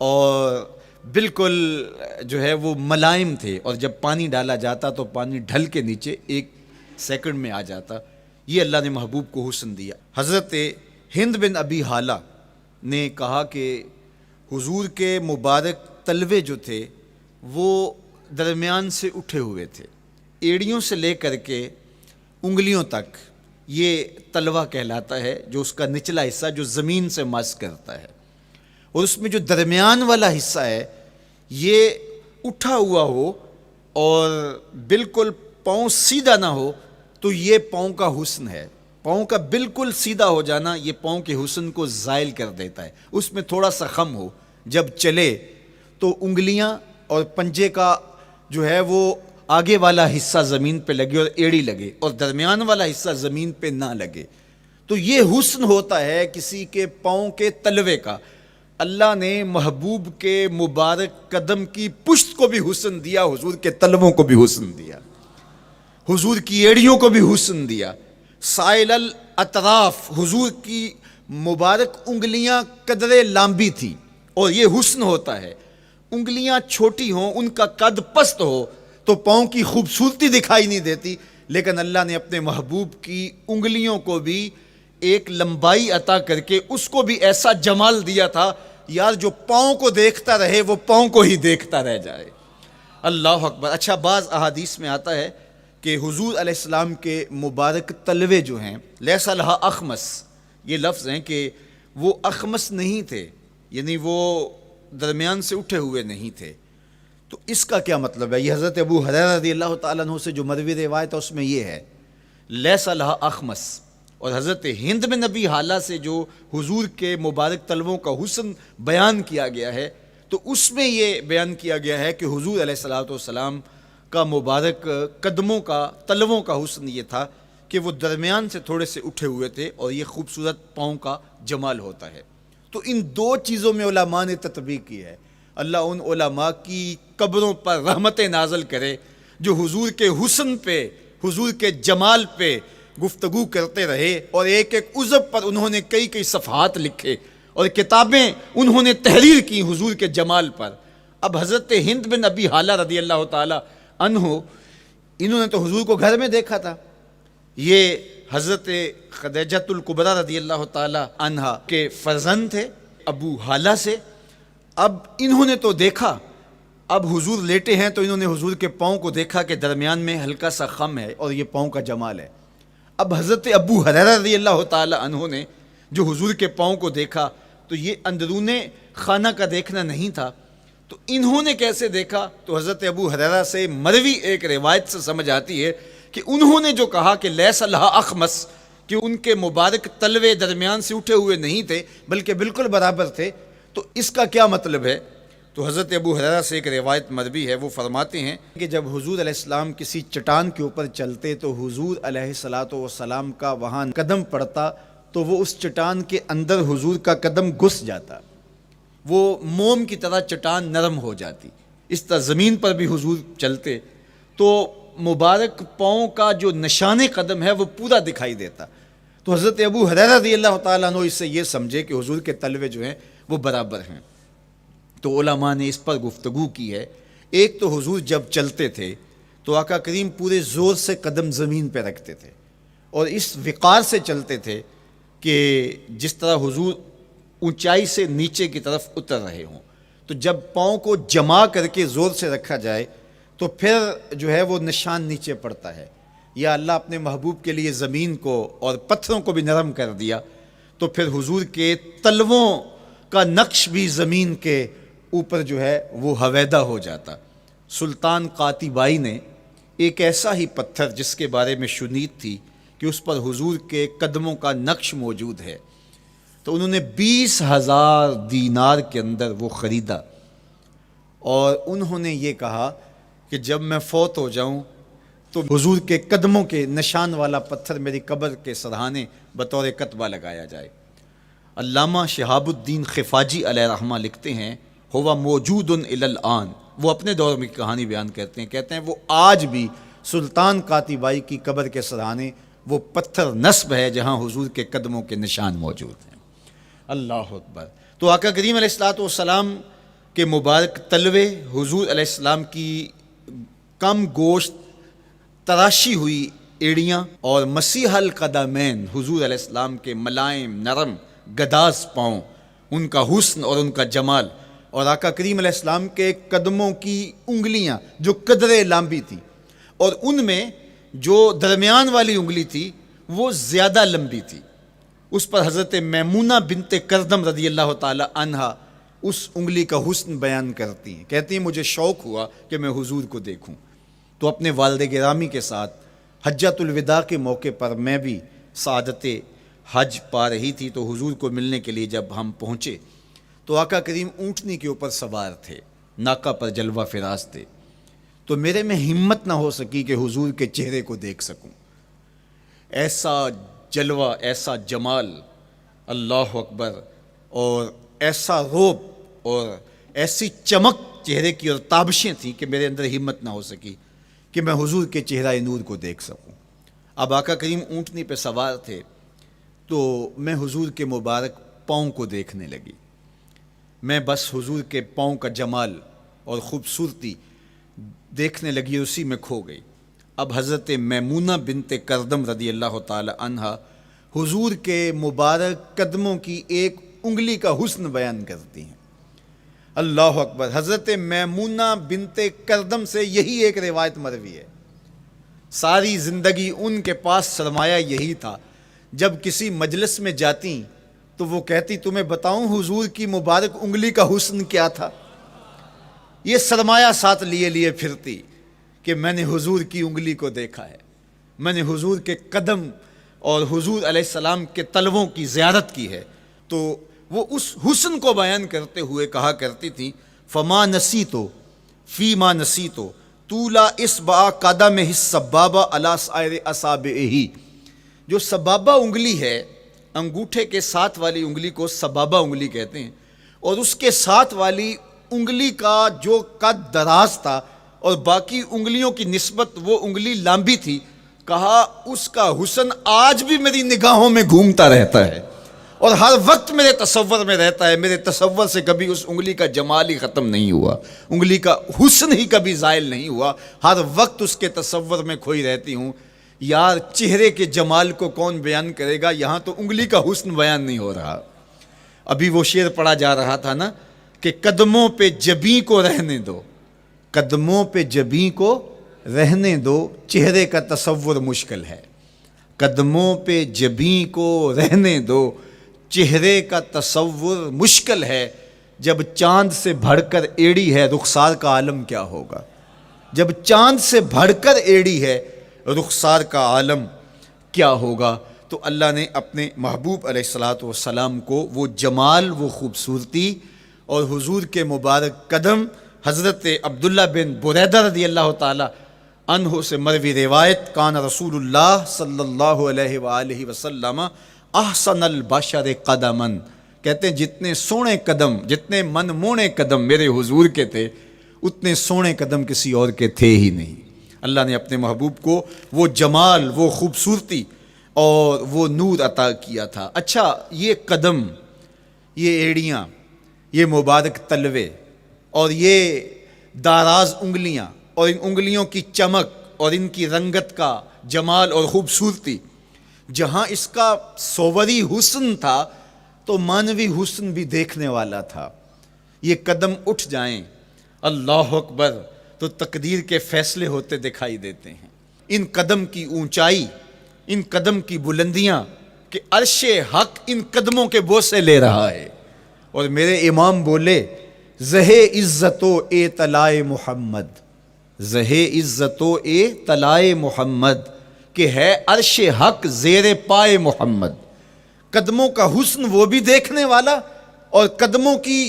اور بالکل جو ہے وہ ملائم تھے، اور جب پانی ڈالا جاتا تو پانی ڈھل کے نیچے 1 سیکنڈ میں آ جاتا۔ یہ اللہ نے محبوب کو حسن دیا۔ حضرت ہند بن ابی حالہ نے کہا کہ حضور کے مبارک تلوے جو تھے وہ درمیان سے اٹھے ہوئے تھے، ایڑیوں سے لے کر کے انگلیوں تک یہ تلوہ کہلاتا ہے، جو اس کا نچلا حصہ جو زمین سے مس کرتا ہے، اور اس میں جو درمیان والا حصہ ہے یہ اٹھا ہوا ہو اور بالکل پاؤں سیدھا نہ ہو تو یہ پاؤں کا حسن ہے۔ پاؤں کا بالکل سیدھا ہو جانا یہ پاؤں کے حسن کو زائل کر دیتا ہے۔ اس میں تھوڑا سا خم ہو، جب چلے تو انگلیاں اور پنجے کا جو ہے وہ آگے والا حصہ زمین پہ لگے اور ایڑی لگے، اور درمیان والا حصہ زمین پہ نہ لگے، تو یہ حسن ہوتا ہے کسی کے پاؤں کے تلوے کا۔ اللہ نے محبوب کے مبارک قدم کی پشت کو بھی حسن دیا، حضور کے تلووں کو بھی حسن دیا، حضور کی ایڑیوں کو بھی حسن دیا۔ سائل الاطراف، حضور کی مبارک انگلیاں قدرے لامبی تھیں، اور یہ حسن ہوتا ہے۔ انگلیاں چھوٹی ہوں، ان کا قد پست ہو تو پاؤں کی خوبصورتی دکھائی نہیں دیتی، لیکن اللہ نے اپنے محبوب کی انگلیوں کو بھی ایک لمبائی عطا کر کے اس کو بھی ایسا جمال دیا تھا، یار جو پاؤں کو دیکھتا رہے وہ پاؤں کو ہی دیکھتا رہ جائے۔ اللہ اکبر۔ اچھا، بعض احادیث میں آتا ہے کہ حضور علیہ السلام کے مبارک تلوے جو ہیں لیس لہا اخمس، یہ لفظ ہیں کہ وہ اخمس نہیں تھے، یعنی وہ درمیان سے اٹھے ہوئے نہیں تھے، تو اس کا کیا مطلب ہے؟ یہ حضرت ابو ہریرہ رضی اللہ تعالیٰ عنہ سے جو مروی روایت ہے اس میں یہ ہے لیس لہا اخمس، اور حضرت ہند بن نبی حالہ سے جو حضور کے مبارک تلووں کا حسن بیان کیا گیا ہے، تو اس میں یہ بیان کیا گیا ہے کہ حضور علیہ الصلوۃ والسلام کا مبارک قدموں کا تلووں کا حسن یہ تھا کہ وہ درمیان سے تھوڑے سے اٹھے ہوئے تھے، اور یہ خوبصورت پاؤں کا جمال ہوتا ہے۔ تو ان دو چیزوں میں علماء نے تطبیق کی ہے۔ اللہ ان علماء کی قبروں پر رحمت نازل کرے جو حضور کے حسن پہ، حضور کے جمال پہ گفتگو کرتے رہے، اور ایک ایک عضو پر انہوں نے کئی کئی صفحات لکھے اور کتابیں انہوں نے تحریر کی حضور کے جمال پر۔ اب حضرت ہند بن ابی حالہ رضی اللہ تعالی عنہ، انہوں نے تو حضور کو گھر میں دیکھا تھا، یہ حضرت خدیجۃ الکبریٰ رضی اللہ تعالی عنہا کے فرزند تھے ابو حالہ سے۔ اب انہوں نے تو دیکھا، اب حضور لیٹے ہیں تو انہوں نے حضور کے پاؤں کو دیکھا کہ درمیان میں ہلکا سا خم ہے اور یہ پاؤں کا جمال ہے۔ اب حضرت ابو ہریرہ رضی اللہ تعالی عنہ نے جو حضور کے پاؤں کو دیکھا تو یہ اندرون خانہ کا دیکھنا نہیں تھا، تو انہوں نے کیسے دیکھا؟ تو حضرت ابو ہریرہ سے مروی ایک روایت سے سمجھ آتی ہے کہ انہوں نے جو کہا کہ لیس لہا اخمس، کہ ان کے مبارک تلوے درمیان سے اٹھے ہوئے نہیں تھے بلکہ بالکل برابر تھے، تو اس کا کیا مطلب ہے؟ تو حضرت ابو ہریرہ سے ایک روایت مروی ہے، وہ فرماتے ہیں کہ جب حضور علیہ السلام کسی چٹان کے اوپر چلتے تو حضور علیہ الصلوۃ والسلام کا وہاں قدم پڑتا تو وہ اس چٹان کے اندر حضور کا قدم گھس جاتا، وہ موم کی طرح چٹان نرم ہو جاتی۔ اس طرح زمین پر بھی حضور چلتے تو مبارک پاؤں کا جو نشان قدم ہے وہ پورا دکھائی دیتا۔ تو حضرت ابو ہریرہ رضی اللہ تعالیٰ عنہ اس سے یہ سمجھے کہ حضور کے تلوے جو ہیں وہ برابر ہیں۔ تو علماء نے اس پر گفتگو کی ہے۔ ایک تو حضور جب چلتے تھے تو آقا کریم پورے زور سے قدم زمین پہ رکھتے تھے اور اس وقار سے چلتے تھے کہ جس طرح حضور اونچائی سے نیچے کی طرف اتر رہے ہوں۔ تو جب پاؤں کو جما کر کے زور سے رکھا جائے تو پھر جو ہے وہ نشان نیچے پڑتا ہے۔ یا اللہ اپنے محبوب کے لیے زمین کو اور پتھروں کو بھی نرم کر دیا تو پھر حضور کے تلووں کا نقش بھی زمین کے اوپر جو ہے وہ حویدہ ہو جاتا۔ سلطان قاتبائی نے ایک ایسا ہی پتھر جس کے بارے میں شنید تھی کہ اس پر حضور کے قدموں کا نقش موجود ہے، تو انہوں نے 20,000 دینار کے اندر وہ خریدا، اور انہوں نے یہ کہا کہ جب میں فوت ہو جاؤں تو حضور کے قدموں کے نشان والا پتھر میری قبر کے سرہانے بطور کتبہ لگایا جائے۔ علامہ شہاب الدین خفاجی علیہ رحمہ لکھتے ہیں ہوا موجود الی الآن، وہ اپنے دور میں کہانی بیان کرتے ہیں وہ آج بھی سلطان قاتبائی کی قبر کے سرہانے وہ پتھر نصب ہے جہاں حضور کے قدموں کے نشان موجود ہیں۔ اللہ اکبر۔ تو آقا کریم علیہ الصلوۃ والسلام کے مبارک تلوے، حضور علیہ السلام کی کم گوشت تراشی ہوئی ایڑیاں، اور مسیح القدمین حضور علیہ السلام کے ملائم نرم گداز پاؤں، ان کا حسن اور ان کا جمال، اور آقا کریم علیہ السلام کے قدموں کی انگلیاں جو قدرے لمبی تھی، اور ان میں جو درمیان والی انگلی تھی وہ زیادہ لمبی تھی، اس پر حضرت میمونہ بنت کردم رضی اللہ تعالی عنہا اس انگلی کا حسن بیان کرتی ہیں، کہتی ہیں مجھے شوق ہوا کہ میں حضور کو دیکھوں، تو اپنے والد گرامی کے ساتھ حجۃ الوداع کے موقع پر میں بھی سعادت حج پا رہی تھی، تو حضور کو ملنے کے لیے جب ہم پہنچے تو آقا کریم اونٹنی کے اوپر سوار تھے، ناقہ پر جلوہ فراز تھے، تو میرے میں ہمت نہ ہو سکی کہ حضور کے چہرے کو دیکھ سکوں۔ ایسا جلوہ، ایسا جمال، اللہ اکبر، اور ایسا روب اور ایسی چمک چہرے کی اور تابشیں تھیں کہ میرے اندر ہمت نہ ہو سکی کہ میں حضور کے چہرہ نور کو دیکھ سکوں۔ اب آقا کریم اونٹنی پہ سوار تھے تو میں حضور کے مبارک پاؤں کو دیکھنے لگی، میں بس حضور کے پاؤں کا جمال اور خوبصورتی دیکھنے لگی، اسی میں کھو گئی۔ اب حضرت میمونہ بنت کردم رضی اللہ تعالی عنہا حضور کے مبارک قدموں کی ایک انگلی کا حسن بیان کرتی ہیں۔ اللہ اکبر۔ حضرت میمونہ بنت کردم سے یہی ایک روایت مروی ہے، ساری زندگی ان کے پاس سرمایہ یہی تھا، جب کسی مجلس میں جاتی تو وہ کہتی تمہیں بتاؤں حضور کی مبارک انگلی کا حسن کیا تھا؟ یہ سرمایہ ساتھ لیے لیے پھرتی کہ میں نے حضور کی انگلی کو دیکھا ہے، میں نے حضور کے قدم اور حضور علیہ السلام کے تلووں کی زیارت کی ہے. تو وہ اس حسن کو بیان کرتے ہوئے کہا کرتی تھی فما نسیتو فیما نسیتو طولا اصبع قدمہ السبابہ علی سائر اصابعہ. جو سبابہ انگلی ہے، انگوٹھے کے ساتھ والی انگلی کو سبابہ انگلی کہتے ہیں، اور اس کے ساتھ والی انگلی کا جو قد دراز تھا اور باقی انگلیوں کی نسبت وہ انگلی لمبی تھی، کہا اس کا حسن آج بھی میری نگاہوں میں گھومتا رہتا ہے اور ہر وقت میرے تصور میں رہتا ہے. میرے تصور سے کبھی اس انگلی کا جمال ہی ختم نہیں ہوا، انگلی کا حسن ہی کبھی زائل نہیں ہوا، ہر وقت اس کے تصور میں کھوئی رہتی ہوں. یار چہرے کے جمال کو کون بیان کرے گا، یہاں تو انگلی کا حسن بیان نہیں ہو رہا. ابھی وہ شعر پڑھا جا رہا تھا نا کہ قدموں پہ جبیں کو رہنے دو، قدموں پہ جبیں کو رہنے دو، چہرے کا تصور مشکل ہے. قدموں پہ جبیں کو رہنے دو، چہرے کا تصور مشکل ہے. جب چاند سے بڑھ کر ایڑی ہے رخسار کا عالم کیا ہوگا، جب چاند سے بڑھ کر ایڑی ہے رخسار کا عالم کیا ہوگا. تو اللہ نے اپنے محبوب علیہ الصلوۃ والسلام کو وہ جمال، وہ خوبصورتی اور حضور کے مبارک قدم، حضرت عبداللہ بن بریدہ رضی اللہ تعالی عنہ سے مروی روایت، کان رسول اللہ صلی اللہ علیہ وآلہ وسلم احسن البشر قدما، کہتے ہیں جتنے سونے قدم، جتنے من مونے قدم میرے حضور کے تھے، اتنے سونے قدم کسی اور کے تھے ہی نہیں. اللہ نے اپنے محبوب کو وہ جمال، وہ خوبصورتی اور وہ نور عطا کیا تھا. اچھا، یہ قدم، یہ ایڑیاں، یہ مبارک تلوے اور یہ داراز انگلیاں اور ان انگلیوں کی چمک اور ان کی رنگت کا جمال اور خوبصورتی، جہاں اس کا صوری حسن تھا تو مانوی حسن بھی دیکھنے والا تھا. یہ قدم اٹھ جائیں اللہ اکبر تو تقدیر کے فیصلے ہوتے دکھائی دیتے ہیں. ان قدم کی اونچائی، ان قدم کی بلندیاں کہ عرش حق ان قدموں کے بوسے لے رہا ہے. اور میرے امام بولے زہ عزت و اے طلائے محمد، زہ عزت و اے طلائے محمد، کہ ہے عرش حق زیر پائے محمد. قدموں کا حسن وہ بھی دیکھنے والا اور قدموں کی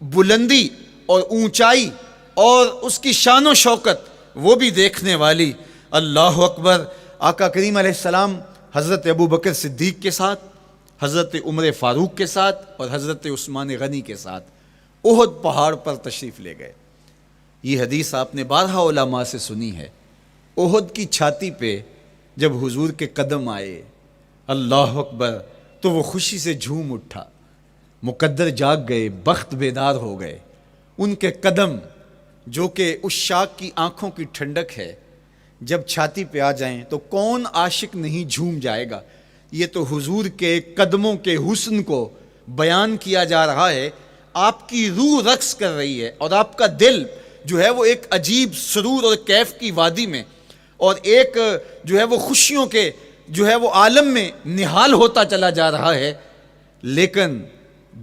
بلندی اور اونچائی اور اس کی شان و شوکت وہ بھی دیکھنے والی. اللہ اکبر. آقا کریم علیہ السلام حضرت ابو بکر صدیق کے ساتھ، حضرت عمر فاروق کے ساتھ اور حضرت عثمان غنی کے ساتھ احد پہاڑ پر تشریف لے گئے. یہ حدیث آپ نے بارہا علماء سے سنی ہے. احد کی چھاتی پہ جب حضور کے قدم آئے اللہ اکبر تو وہ خوشی سے جھوم اٹھا، مقدر جاگ گئے، بخت بیدار ہو گئے. ان کے قدم جو کہ اس عاشق کی آنکھوں کی ٹھنڈک ہے، جب چھاتی پہ آ جائیں تو کون عاشق نہیں جھوم جائے گا. یہ تو حضور کے قدموں کے حسن کو بیان کیا جا رہا ہے. آپ کی روح رقص کر رہی ہے اور آپ کا دل جو ہے وہ ایک عجیب سرور اور کیف کی وادی میں اور ایک جو ہے وہ خوشیوں کے جو ہے وہ عالم میں نہال ہوتا چلا جا رہا ہے. لیکن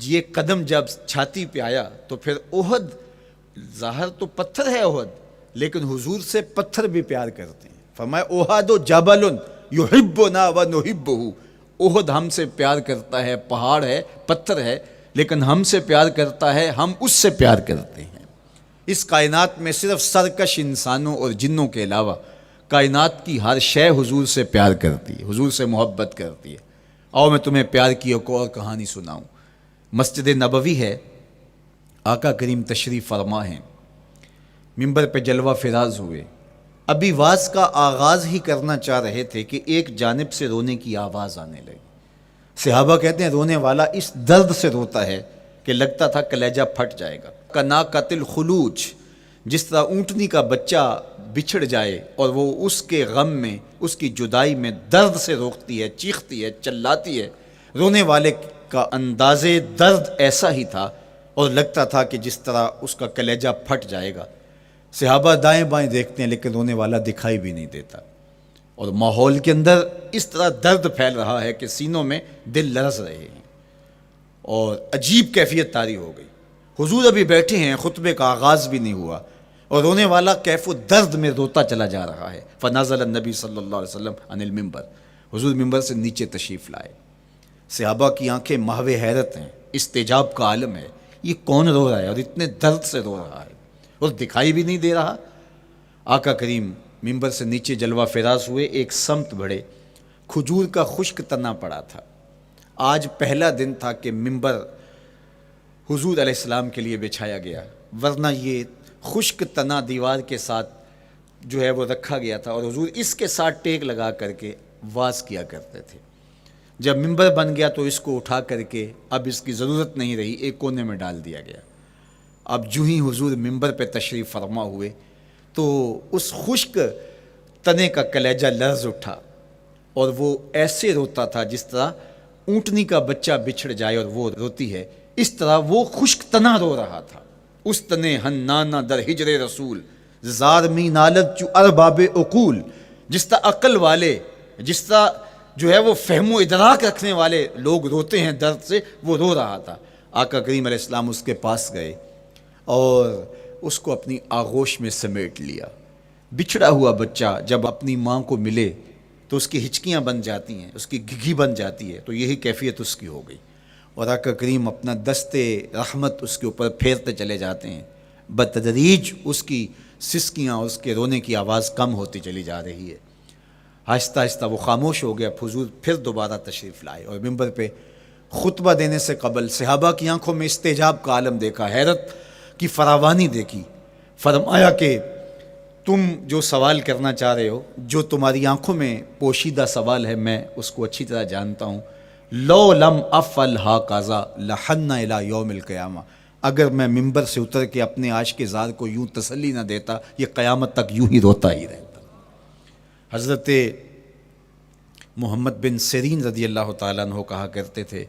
یہ قدم جب چھاتی پہ آیا تو پھر احد، ظاہر تو پتھر ہے احد، لیکن حضور سے پتھر بھی پیار کرتے ہیں. فرمایا احد جبل یحبنا ونحبہ، احد ہم سے پیار کرتا ہے، پہاڑ ہے، پتھر ہے، لیکن ہم سے پیار کرتا ہے، ہم اس سے پیار کرتے ہیں. اس کائنات میں صرف سرکش انسانوں اور جنوں کے علاوہ کائنات کی ہر شے حضور سے پیار کرتی ہے، حضور سے محبت کرتی ہے. آؤ میں تمہیں پیار کی ایک اور کہانی سناؤں. مسجد نبوی ہے، آقا کریم تشریف فرما ہیں، منبر پہ جلوہ فراز ہوئے. ابھی واز کا آغاز ہی کرنا چاہ رہے تھے کہ ایک جانب سے رونے کی آواز آنے لگی. صحابہ کہتے ہیں رونے والا اس درد سے روتا ہے کہ لگتا تھا کلیجہ پھٹ جائے گا. کناقۃ الخلوج، جس طرح اونٹنی کا بچہ بچھڑ جائے اور وہ اس کے غم میں، اس کی جدائی میں درد سے روکتی ہے، چیختی ہے، چلاتی ہے، رونے والے کا انداز درد ایسا ہی تھا اور لگتا تھا کہ جس طرح اس کا کلیجہ پھٹ جائے گا. صحابہ دائیں بائیں دیکھتے ہیں لیکن رونے والا دکھائی بھی نہیں دیتا، اور ماحول کے اندر اس طرح درد پھیل رہا ہے کہ سینوں میں دل لرز رہے ہیں اور عجیب کیفیت طاری ہو گئی. حضور ابھی بیٹھے ہیں، خطبے کا آغاز بھی نہیں ہوا اور رونے والا کیف و درد میں روتا چلا جا رہا ہے۔ فنزل النبی صلی اللہ علیہ وسلم عن المنبر، حضور ممبر سے نیچے تشریف لائے۔ صحابہ کی آنکھیں محو حیرت ہیں، استجاب کا عالم ہے، یہ کون رو رہا ہے اور اتنے درد سے رو رہا ہے اور دکھائی بھی نہیں دے رہا۔ آقا کریم ممبر سے نیچے جلوہ فراز ہوئے، ایک سمت بڑھے، کھجور کا خشک تنا پڑا تھا۔ آج پہلا دن تھا کہ ممبر حضور علیہ السلام کے لیے بچھایا گیا، ورنہ یہ خشک تنا دیوار کے ساتھ جو ہے وہ رکھا گیا تھا اور حضور اس کے ساتھ ٹیک لگا کر کے واز کیا کرتے تھے۔ جب ممبر بن گیا تو اس کو اٹھا کر کے اب اس کی ضرورت نہیں رہی، ایک کونے میں ڈال دیا گیا۔ اب جو ہی حضور ممبر پہ تشریف فرما ہوئے تو اس خشک تنے کا کلیجہ لرز اٹھا اور وہ ایسے روتا تھا جس طرح اونٹنی کا بچہ بچھڑ جائے اور وہ روتی ہے، اس طرح وہ خشک تنا رو رہا تھا۔ اس تنے ہنانا در ہجر رسول زار می نالت چو ارباب عقول، جس طرح عقل والے، جس طرح جو ہے وہ فہم و ادراک رکھنے والے لوگ روتے ہیں درد سے، وہ رو رہا تھا۔ آقا کریم علیہ السلام اس کے پاس گئے اور اس کو اپنی آغوش میں سمیٹ لیا۔ بچھڑا ہوا بچہ جب اپنی ماں کو ملے تو اس کی ہچکیاں بن جاتی ہیں، اس کی گھگھی بن جاتی ہے، تو یہی کیفیت اس کی ہو گئی اور آقا کریم اپنا دستے رحمت اس کے اوپر پھیرتے چلے جاتے ہیں۔ بتدریج اس کی سسکیاں، اس کے رونے کی آواز کم ہوتی چلی جا رہی ہے۔ آہستہ آہستہ وہ خاموش ہو گیا۔ حضور پھر دوبارہ تشریف لائے اور ممبر پہ خطبہ دینے سے قبل صحابہ کی آنکھوں میں استجاب کا عالم دیکھا، حیرت کی فراوانی دیکھی۔ فرمایا کہ تم جو سوال کرنا چاہ رہے ہو، جو تمہاری آنکھوں میں پوشیدہ سوال ہے، میں اس کو اچھی طرح جانتا ہوں۔ لو لم افعل ہاکذا لحن الی یوم القیامہ، اگر میں ممبر سے اتر کے اپنے عاشق زار کو یوں تسلی نہ دیتا، یہ قیامت تک یوں ہی روتا ہی رہتا۔ حضرت محمد بن سیرین رضی اللہ تعالیٰ عنہ کہا کرتے تھے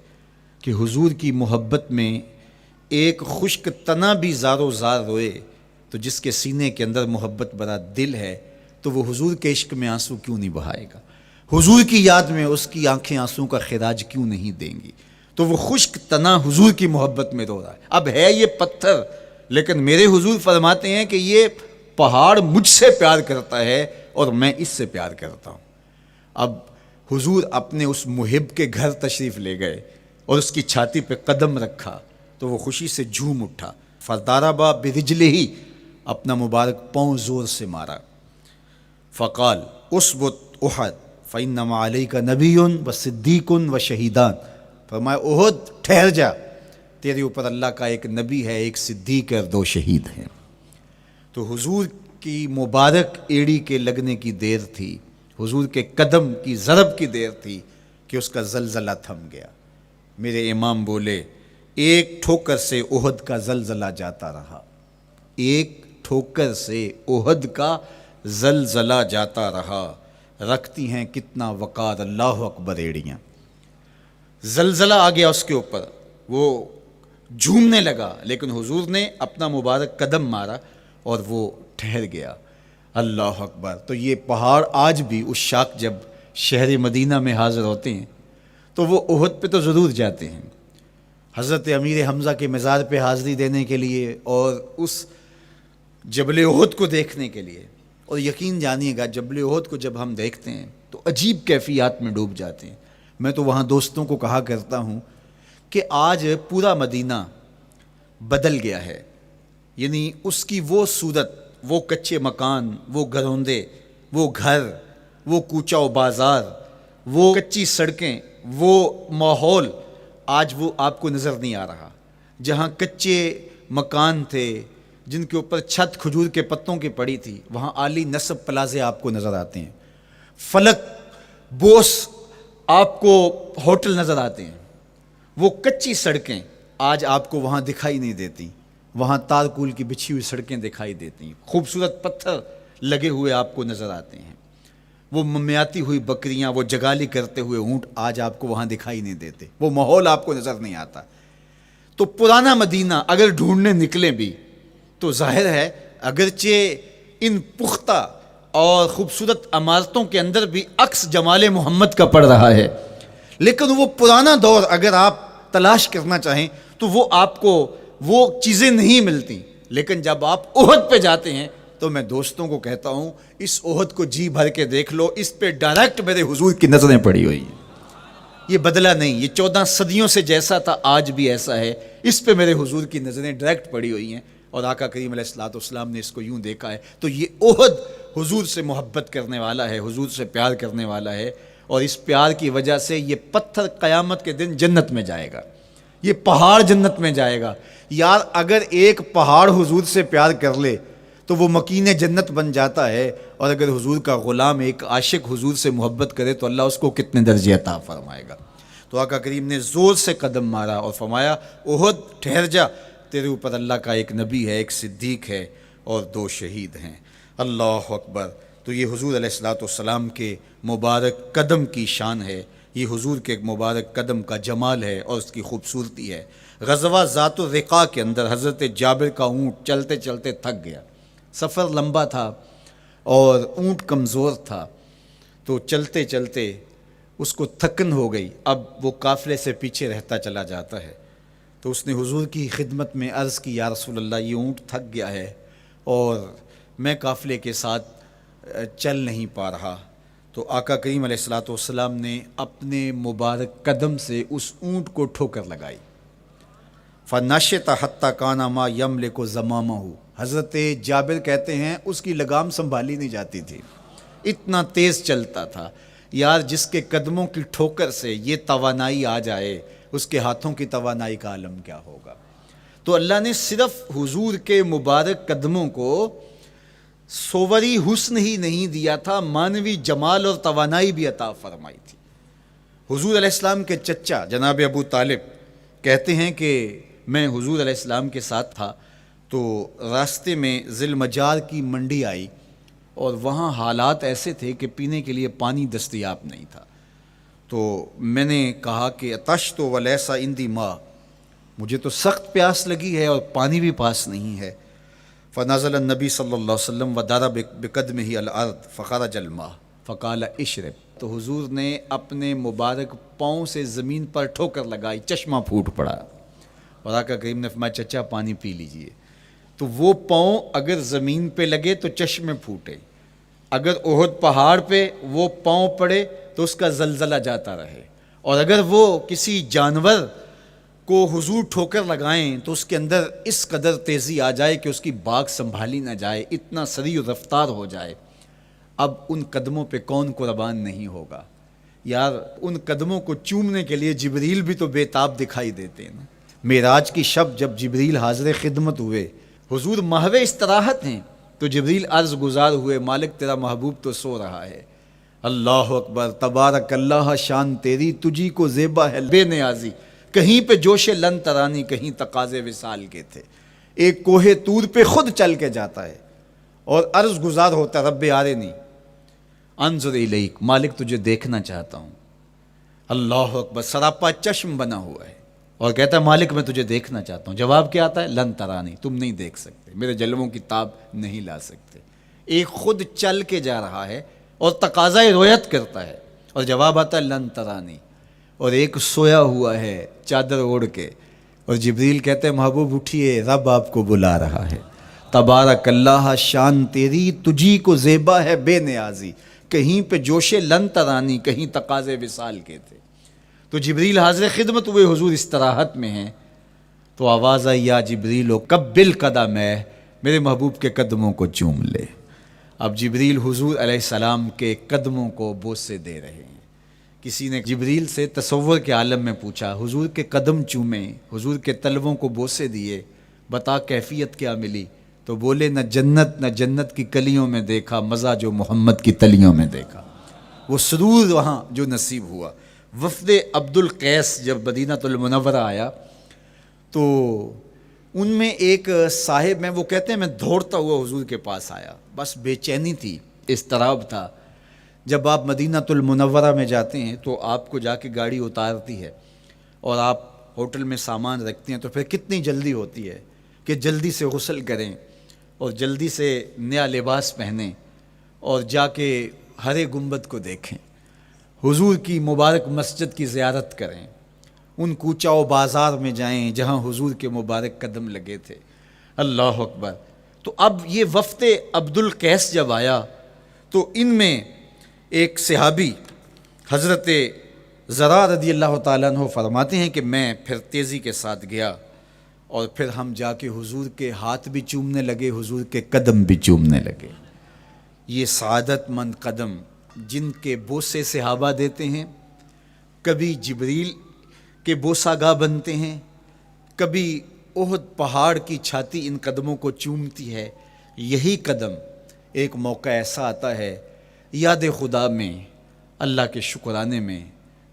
کہ حضور کی محبت میں ایک خشک تنا بھی زار و زار روئے تو جس کے سینے کے اندر محبت بڑا دل ہے تو وہ حضور کے عشق میں آنسو کیوں نہیں بہائے گا؟ حضور کی یاد میں اس کی آنکھیں آنسو کا خراج کیوں نہیں دیں گی؟ تو وہ خشک تنا حضور کی محبت میں رو رہا ہے۔ اب ہے یہ پتھر، لیکن میرے حضور فرماتے ہیں کہ یہ پہاڑ مجھ سے پیار کرتا ہے اور میں اس سے پیار کرتا ہوں۔ اب حضور اپنے اس محب کے گھر تشریف لے گئے اور اس کی چھاتی پہ قدم رکھا تو وہ خوشی سے جھوم اٹھا۔ فضاربا برجلہ، اپنا مبارک پاؤں زور سے مارا۔ فقال اسبت احد فانما علیک نبی و صدیق و شہیدان، فرمایا احد ٹھہر جا، تیرے اوپر اللہ کا ایک نبی ہے، ایک صدیق اور 2 شہید ہیں۔ تو حضور کی مبارک ایڑی کے لگنے کی دیر تھی، حضور کے قدم کی ضرب کی دیر تھی کہ اس کا زلزلہ تھم گیا۔ میرے امام بولے ایک ٹھوکر سے احد کا زلزلہ جاتا رہا، ایک ٹھوکر سے احد کا زلزلہ جاتا رہا، رکھتی ہیں کتنا وقار اللہ اکبر ایڑیاں۔ زلزلہ آ گیا اس کے اوپر، وہ جھومنے لگا، لیکن حضور نے اپنا مبارک قدم مارا اور وہ ٹھہر گیا۔ اللہ اکبر۔ تو یہ پہاڑ آج بھی اس شاخ جب شہر مدینہ میں حاضر ہوتے ہیں تو وہ احد پہ تو ضرور جاتے ہیں، حضرت امیر حمزہ کے مزار پہ حاضری دینے کے لیے اور اس جبل احد کو دیکھنے کے لیے۔ اور یقین جانیے گا جبل احد کو جب ہم دیکھتے ہیں تو عجیب کیفیات میں ڈوب جاتے ہیں۔ میں تو وہاں دوستوں کو کہا کرتا ہوں کہ آج پورا مدینہ بدل گیا ہے، یعنی اس کی وہ صورت، وہ کچے مکان، وہ گروندے، وہ گھر، وہ کوچہ و بازار، وہ کچی سڑکیں، وہ ماحول آج وہ آپ کو نظر نہیں آ رہا۔ جہاں کچے مکان تھے جن کے اوپر چھت کھجور کے پتوں کی پڑی تھی، وہاں عالی نصب پلازے آپ کو نظر آتے ہیں، فلک بوس آپ کو ہوٹل نظر آتے ہیں۔ وہ کچی سڑکیں آج آپ کو وہاں دکھائی نہیں دیتی، وہاں تارکول کی بچھی ہوئی سڑکیں دکھائی دیتی ہیں، خوبصورت پتھر لگے ہوئے آپ کو نظر آتے ہیں، وہ ممیاتی ہوئی بکریاں، وہ جگالی کرتے ہوئے اونٹ آج آپ کو وہاں دکھائی نہیں دیتے، وہ ماحول آپ کو نظر نہیں آتا۔ تو پرانا مدینہ اگر ڈھونڈنے نکلیں بھی تو ظاہر ہے اگرچہ ان پختہ اور خوبصورت عمارتوں کے اندر بھی عکس جمال محمد کا پڑ رہا ہے، لیکن وہ پرانا دور اگر آپ تلاش کرنا چاہیں تو وہ آپ کو وہ چیزیں نہیں ملتی، لیکن جب آپ احد پہ جاتے ہیں تو میں دوستوں کو کہتا ہوں اس احد کو جی بھر کے دیکھ لو، اس پہ ڈائریکٹ میرے حضور کی نظریں پڑی ہوئی ہیں، یہ بدلا نہیں، یہ 14 صدیوں سے جیسا تھا آج بھی ایسا ہے، اس پہ میرے حضور کی نظریں ڈائریکٹ پڑی ہوئی ہیں، اور آقا کریم علیہ الصلوۃ والسلام نے اس کو یوں دیکھا ہے۔ تو یہ احد حضور سے محبت کرنے والا ہے، حضور سے پیار کرنے والا ہے، اور اس پیار کی وجہ سے یہ پتھر قیامت کے دن جنت میں جائے گا، یہ پہاڑ جنت میں جائے گا۔ یار اگر ایک پہاڑ حضور سے پیار کر لے تو وہ مکین جنت بن جاتا ہے، اور اگر حضور کا غلام ایک عاشق حضور سے محبت کرے تو اللہ اس کو کتنے درجے عطا فرمائے گا۔ تو آقا کریم نے زور سے قدم مارا اور فرمایا احد ٹھہر جا، تیرے اوپر اللہ کا ایک نبی ہے، ایک صدیق ہے، اور 2 شہید ہیں۔ اللہ اکبر۔ تو یہ حضور علیہ الصلوۃ والسلام کے مبارک قدم کی شان ہے، یہ حضور کے مبارک قدم کا جمال ہے اور اس کی خوبصورتی ہے۔ غزوہ ذات الرقاع کے اندر حضرت جابر کا اونٹ چلتے چلتے تھک گیا، سفر لمبا تھا اور اونٹ کمزور تھا، تو چلتے چلتے اس کو تھکن ہو گئی، اب وہ قافلے سے پیچھے رہتا چلا جاتا ہے۔ تو اس نے حضور کی خدمت میں عرض کی، یا رسول اللہ یہ اونٹ تھک گیا ہے اور میں قافلے کے ساتھ چل نہیں پا رہا۔ تو آقا کریم علیہ الصلوۃ والسلام نے اپنے مبارک قدم سے اس اونٹ کو ٹھوکر لگائی، فَنَشِطَ حَتَّى كَانَ مَا يَمْلِكُ زَمَامَهُ۔ حضرت جابر کہتے ہیں اس کی لگام سنبھالی نہیں جاتی تھی، اتنا تیز چلتا تھا۔ یار جس کے قدموں کی ٹھوکر سے یہ توانائی آ جائے، اس کے ہاتھوں کی توانائی کا عالم کیا ہوگا۔ تو اللہ نے صرف حضور کے مبارک قدموں کو صوری حسن ہی نہیں دیا تھا، مانوی جمال اور توانائی بھی عطا فرمائی تھی۔ حضور علیہ السلام کے چچا جناب ابو طالب کہتے ہیں کہ میں حضور علیہ السلام کے ساتھ تھا، تو راستے میں ذی المجار کی منڈی آئی، اور وہاں حالات ایسے تھے کہ پینے کے لیے پانی دستیاب نہیں تھا۔ تو میں نے کہا کہ عطشت ولیس عندی ماء، مجھے تو سخت پیاس لگی ہے اور پانی بھی پاس نہیں ہے۔ فنزل النبی صلی اللہ علیہ وسلم وضرب بقدمہ الارض فخرج الماء فقال اشرب۔ تو حضور نے اپنے مبارک پاؤں سے زمین پر ٹھوکر لگائی، چشمہ پھوٹ پڑا، اور آقا کریم نے فرمایا چچا پانی پی لیجئے۔ تو وہ پاؤں اگر زمین پہ لگے تو چشمے پھوٹے، اگر احد پہاڑ پہ وہ پاؤں پڑے تو اس کا زلزلہ جاتا رہے، اور اگر وہ کسی جانور کو حضور ٹھوکر لگائیں تو اس کے اندر اس قدر تیزی آ جائے کہ اس کی باغ سنبھالی نہ جائے، اتنا سریع رفتار ہو جائے۔ اب ان قدموں پہ کون قربان نہیں ہوگا؟ یار ان قدموں کو چومنے کے لیے جبریل بھی تو بے تاب دکھائی دیتے ہیں نا۔ معراج کی شب جب جبریل حاضر خدمت ہوئے، حضور محو استراحت ہیں، تو جبریل عرض گزار ہوئے، مالک تیرا محبوب تو سو رہا ہے۔ اللہ اکبر، تبارک اللہ، شان تیری تجھی کو زیبا ہے بے نیازی، کہیں پہ جوش لن ترانی، کہیں تقاضے وصال کے تھے۔ ایک کوہ طور پہ خود چل کے جاتا ہے اور عرض گزار ہوتا رب آرنی انظر الیک، مالک تجھے دیکھنا چاہتا ہوں۔ اللہ اکبر، سراپا چشم بنا ہوا ہے اور کہتا ہے مالک میں تجھے دیکھنا چاہتا ہوں۔ جواب کیا آتا ہے؟ لن ترانی، تم نہیں دیکھ سکتے، میرے جلووں کی تاب نہیں لا سکتے۔ ایک خود چل کے جا رہا ہے اور تقاضۂ رویت کرتا ہے، اور جواب آتا ہے لن ترانی۔ اور ایک سویا ہوا ہے چادر اوڑھ کے، اور جبریل کہتے ہیں محبوب اٹھیے، رب آپ کو بلا رہا ہے۔ تبارک اللہ، شان تیری تجھی کو زیبا ہے بے نیازی، کہیں پہ جوش لن ترانی، کہیں تقاضے وصال کے تھے۔ تو جبریل حاضر خدمت ہوئے، حضور استراحت میں ہیں، تو آواز آئی یا جبریل قبل قدم ہے، میرے محبوب کے قدموں کو چوم لے۔ اب جبریل حضور علیہ السلام کے قدموں کو بوسے دے رہے ہیں۔ کسی نے جبریل سے تصور کے عالم میں پوچھا، حضور کے قدم چومے، حضور کے تلووں کو بوسے دیے، بتا کیفیت کیا ملی؟ تو بولے نہ جنت کی کلیوں میں دیکھا مزہ جو محمد کی تلیوں میں دیکھا۔ وہ سرور وہاں جو نصیب ہوا۔ وفد عبد القیس جب مدینہ المنورہ آیا تو ان میں ایک صاحب ہیں، وہ کہتے ہیں میں دوڑتا ہوا حضور کے پاس آیا، بس بے چینی تھی، اضطراب تھا۔ جب آپ مدینہ المنورہ میں جاتے ہیں تو آپ کو جا کے گاڑی اتارتی ہے اور آپ ہوٹل میں سامان رکھتے ہیں، تو پھر کتنی جلدی ہوتی ہے کہ جلدی سے غسل کریں اور جلدی سے نیا لباس پہنیں اور جا کے ہرے گنبد کو دیکھیں، حضور کی مبارک مسجد کی زیارت کریں، ان کوچہ و بازار میں جائیں جہاں حضور کے مبارک قدم لگے تھے۔ اللہ اکبر۔ تو اب یہ وفد عبد القیس جب آیا تو ان میں ایک صحابی حضرت زرع رضی اللہ تعالیٰ عنہ فرماتے ہیں کہ میں پھر تیزی کے ساتھ گیا اور پھر ہم جا کے حضور کے ہاتھ بھی چومنے لگے، حضور کے قدم بھی چومنے لگے۔ یہ سعادت مند قدم جن کے بوسے صحابہ دیتے ہیں، کبھی جبریل کے بوسہ گاہ بنتے ہیں، کبھی احد پہاڑ کی چھاتی ان قدموں کو چومتی ہے۔ یہی قدم ایک موقع ایسا آتا ہے یاد خدا میں، اللہ کے شکرانے میں،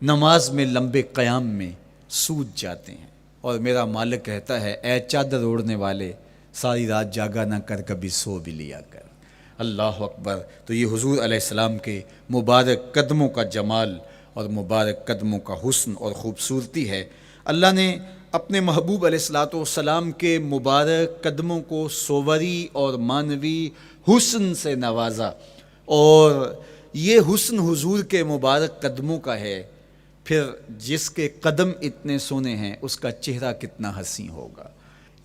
نماز میں لمبے قیام میں سوج جاتے ہیں، اور میرا مالک کہتا ہے اے چادر اوڑھنے والے، ساری رات جاگا نہ کر، کبھی سو بھی لیا کر۔ اللہ اکبر۔ تو یہ حضور علیہ السلام کے مبارک قدموں کا جمال اور مبارک قدموں کا حسن اور خوبصورتی ہے۔ اللہ نے اپنے محبوب علیہ السلام کے مبارک قدموں کو صوری اور معنوی حسن سے نوازا، اور یہ حسن حضور کے مبارک قدموں کا ہے۔ پھر جس کے قدم اتنے سونے ہیں اس کا چہرہ کتنا حسین ہوگا۔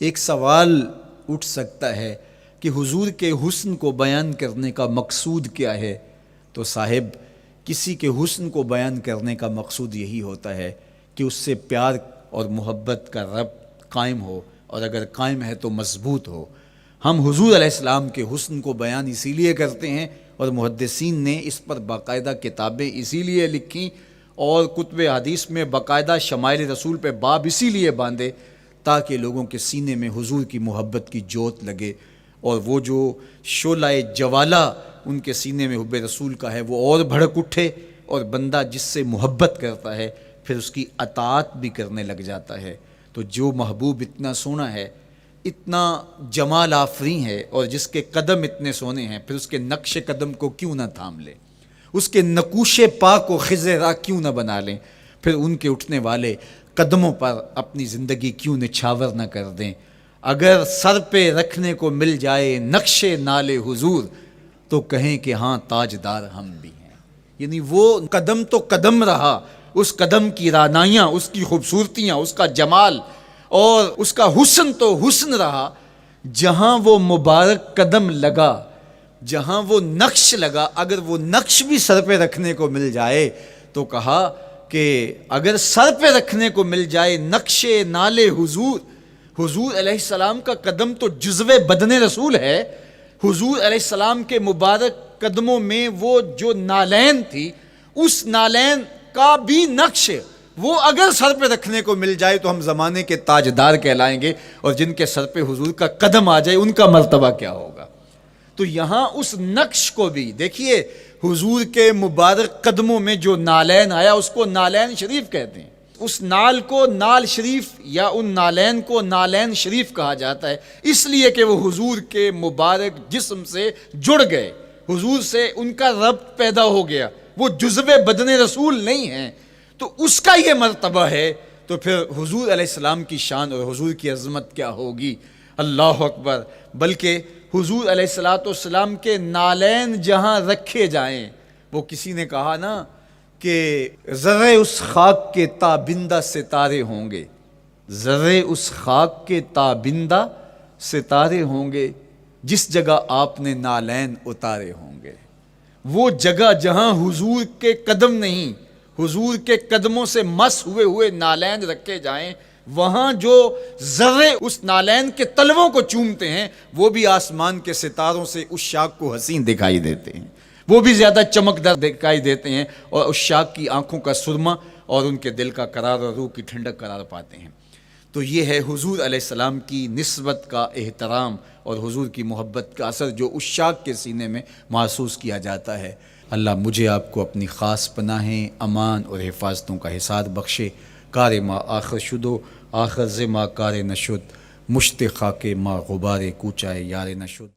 ایک سوال اٹھ سکتا ہے کہ حضور کے حسن کو بیان کرنے کا مقصود کیا ہے؟ تو صاحب، کسی کے حسن کو بیان کرنے کا مقصود یہی ہوتا ہے کہ اس سے پیار اور محبت کا ربط قائم ہو، اور اگر قائم ہے تو مضبوط ہو۔ ہم حضور علیہ السلام کے حسن کو بیان اسی لیے کرتے ہیں، اور محدثین نے اس پر باقاعدہ کتابیں اسی لیے لکھیں، اور کتب حدیث میں باقاعدہ شمائل رسول پہ باب اسی لیے باندھے تاکہ لوگوں کے سینے میں حضور کی محبت کی جوت لگے، اور وہ جو شعلہ جوالہ ان کے سینے میں حب رسول کا ہے وہ اور بھڑک اٹھے، اور بندہ جس سے محبت کرتا ہے پھر اس کی اطاعت بھی کرنے لگ جاتا ہے۔ تو جو محبوب اتنا سونا ہے، اتنا جمال آفریں ہے، اور جس کے قدم اتنے سونے ہیں، پھر اس کے نقش قدم کو کیوں نہ تھام لیں، اس کے نقوش پا کو خض راہ کیوں نہ بنا لیں، پھر ان کے اٹھنے والے قدموں پر اپنی زندگی کیوں نچھاور نہ کر دیں۔ اگر سر پہ رکھنے کو مل جائے نقش نال حضور تو کہیں کہ ہاں تاجدار ہم بھی ہیں۔ یعنی وہ قدم تو قدم رہا، اس قدم کی رعنائیاں، اس کی خوبصورتیاں، اس کا جمال اور اس کا حسن تو حسن رہا۔ جہاں وہ مبارک قدم لگا، جہاں وہ نقش لگا، اگر وہ نقش بھی سر پہ رکھنے کو مل جائے تو کہا کہ اگر سر پہ رکھنے کو مل جائے نقش نال حضور، حضور علیہ السلام کا قدم تو جزو بدن رسول ہے۔ حضور علیہ السلام کے مبارک قدموں میں وہ جو نالین تھی، اس نالین کا بھی نقش وہ اگر سر پہ رکھنے کو مل جائے تو ہم زمانے کے تاجدار کہلائیں گے، اور جن کے سر پہ حضور کا قدم آ جائے ان کا مرتبہ کیا ہوگا۔ تو یہاں اس نقش کو بھی دیکھیے، حضور کے مبارک قدموں میں جو نالین آیا اس کو نالین شریف کہتے ہیں۔ اس نال کو نال شریف یا ان نالین کو نالین شریف کہا جاتا ہے، اس لیے کہ وہ حضور کے مبارک جسم سے جڑ گئے، حضور سے ان کا ربط پیدا ہو گیا، وہ جزو بدن رسول نہیں ہیں، تو اس کا یہ مرتبہ ہے۔ تو پھر حضور علیہ السلام کی شان اور حضور کی عظمت کیا ہوگی، اللہ اکبر۔ بلکہ حضور علیہ السلام کے نالین جہاں رکھے جائیں، وہ کسی نے کہا نا کہ ذرے اس خاک کے تابندہ ستارے ہوں گے، ذرے اس خاک کے تابندہ ستارے ہوں گے جس جگہ آپ نے نالین اتارے ہوں گے۔ وہ جگہ جہاں حضور کے قدم نہیں، حضور کے قدموں سے مس ہوئے ہوئے نالین رکھے جائیں، وہاں جو ذرے اس نالین کے تلووں کو چومتے ہیں وہ بھی آسمان کے ستاروں سے اس شاخ کو حسین دکھائی دیتے ہیں، وہ بھی زیادہ چمکدار دکھائی دیتے ہیں، اور اس شاخ کی آنکھوں کا سرما اور ان کے دل کا قرار اور روح کی ٹھنڈک قرار پاتے ہیں۔ تو یہ ہے حضور علیہ السلام کی نسبت کا احترام اور حضور کی محبت کا اثر جو اس شاخ کے سینے میں محسوس کیا جاتا ہے۔ اللہ مجھے آپ کو اپنی خاص پناہیں، امان اور حفاظتوں کا حساب بخشے۔ کار ما آخر شدو آخر ز ما کار نشد، مشت خاک ما غبار کوچائے یار نشد۔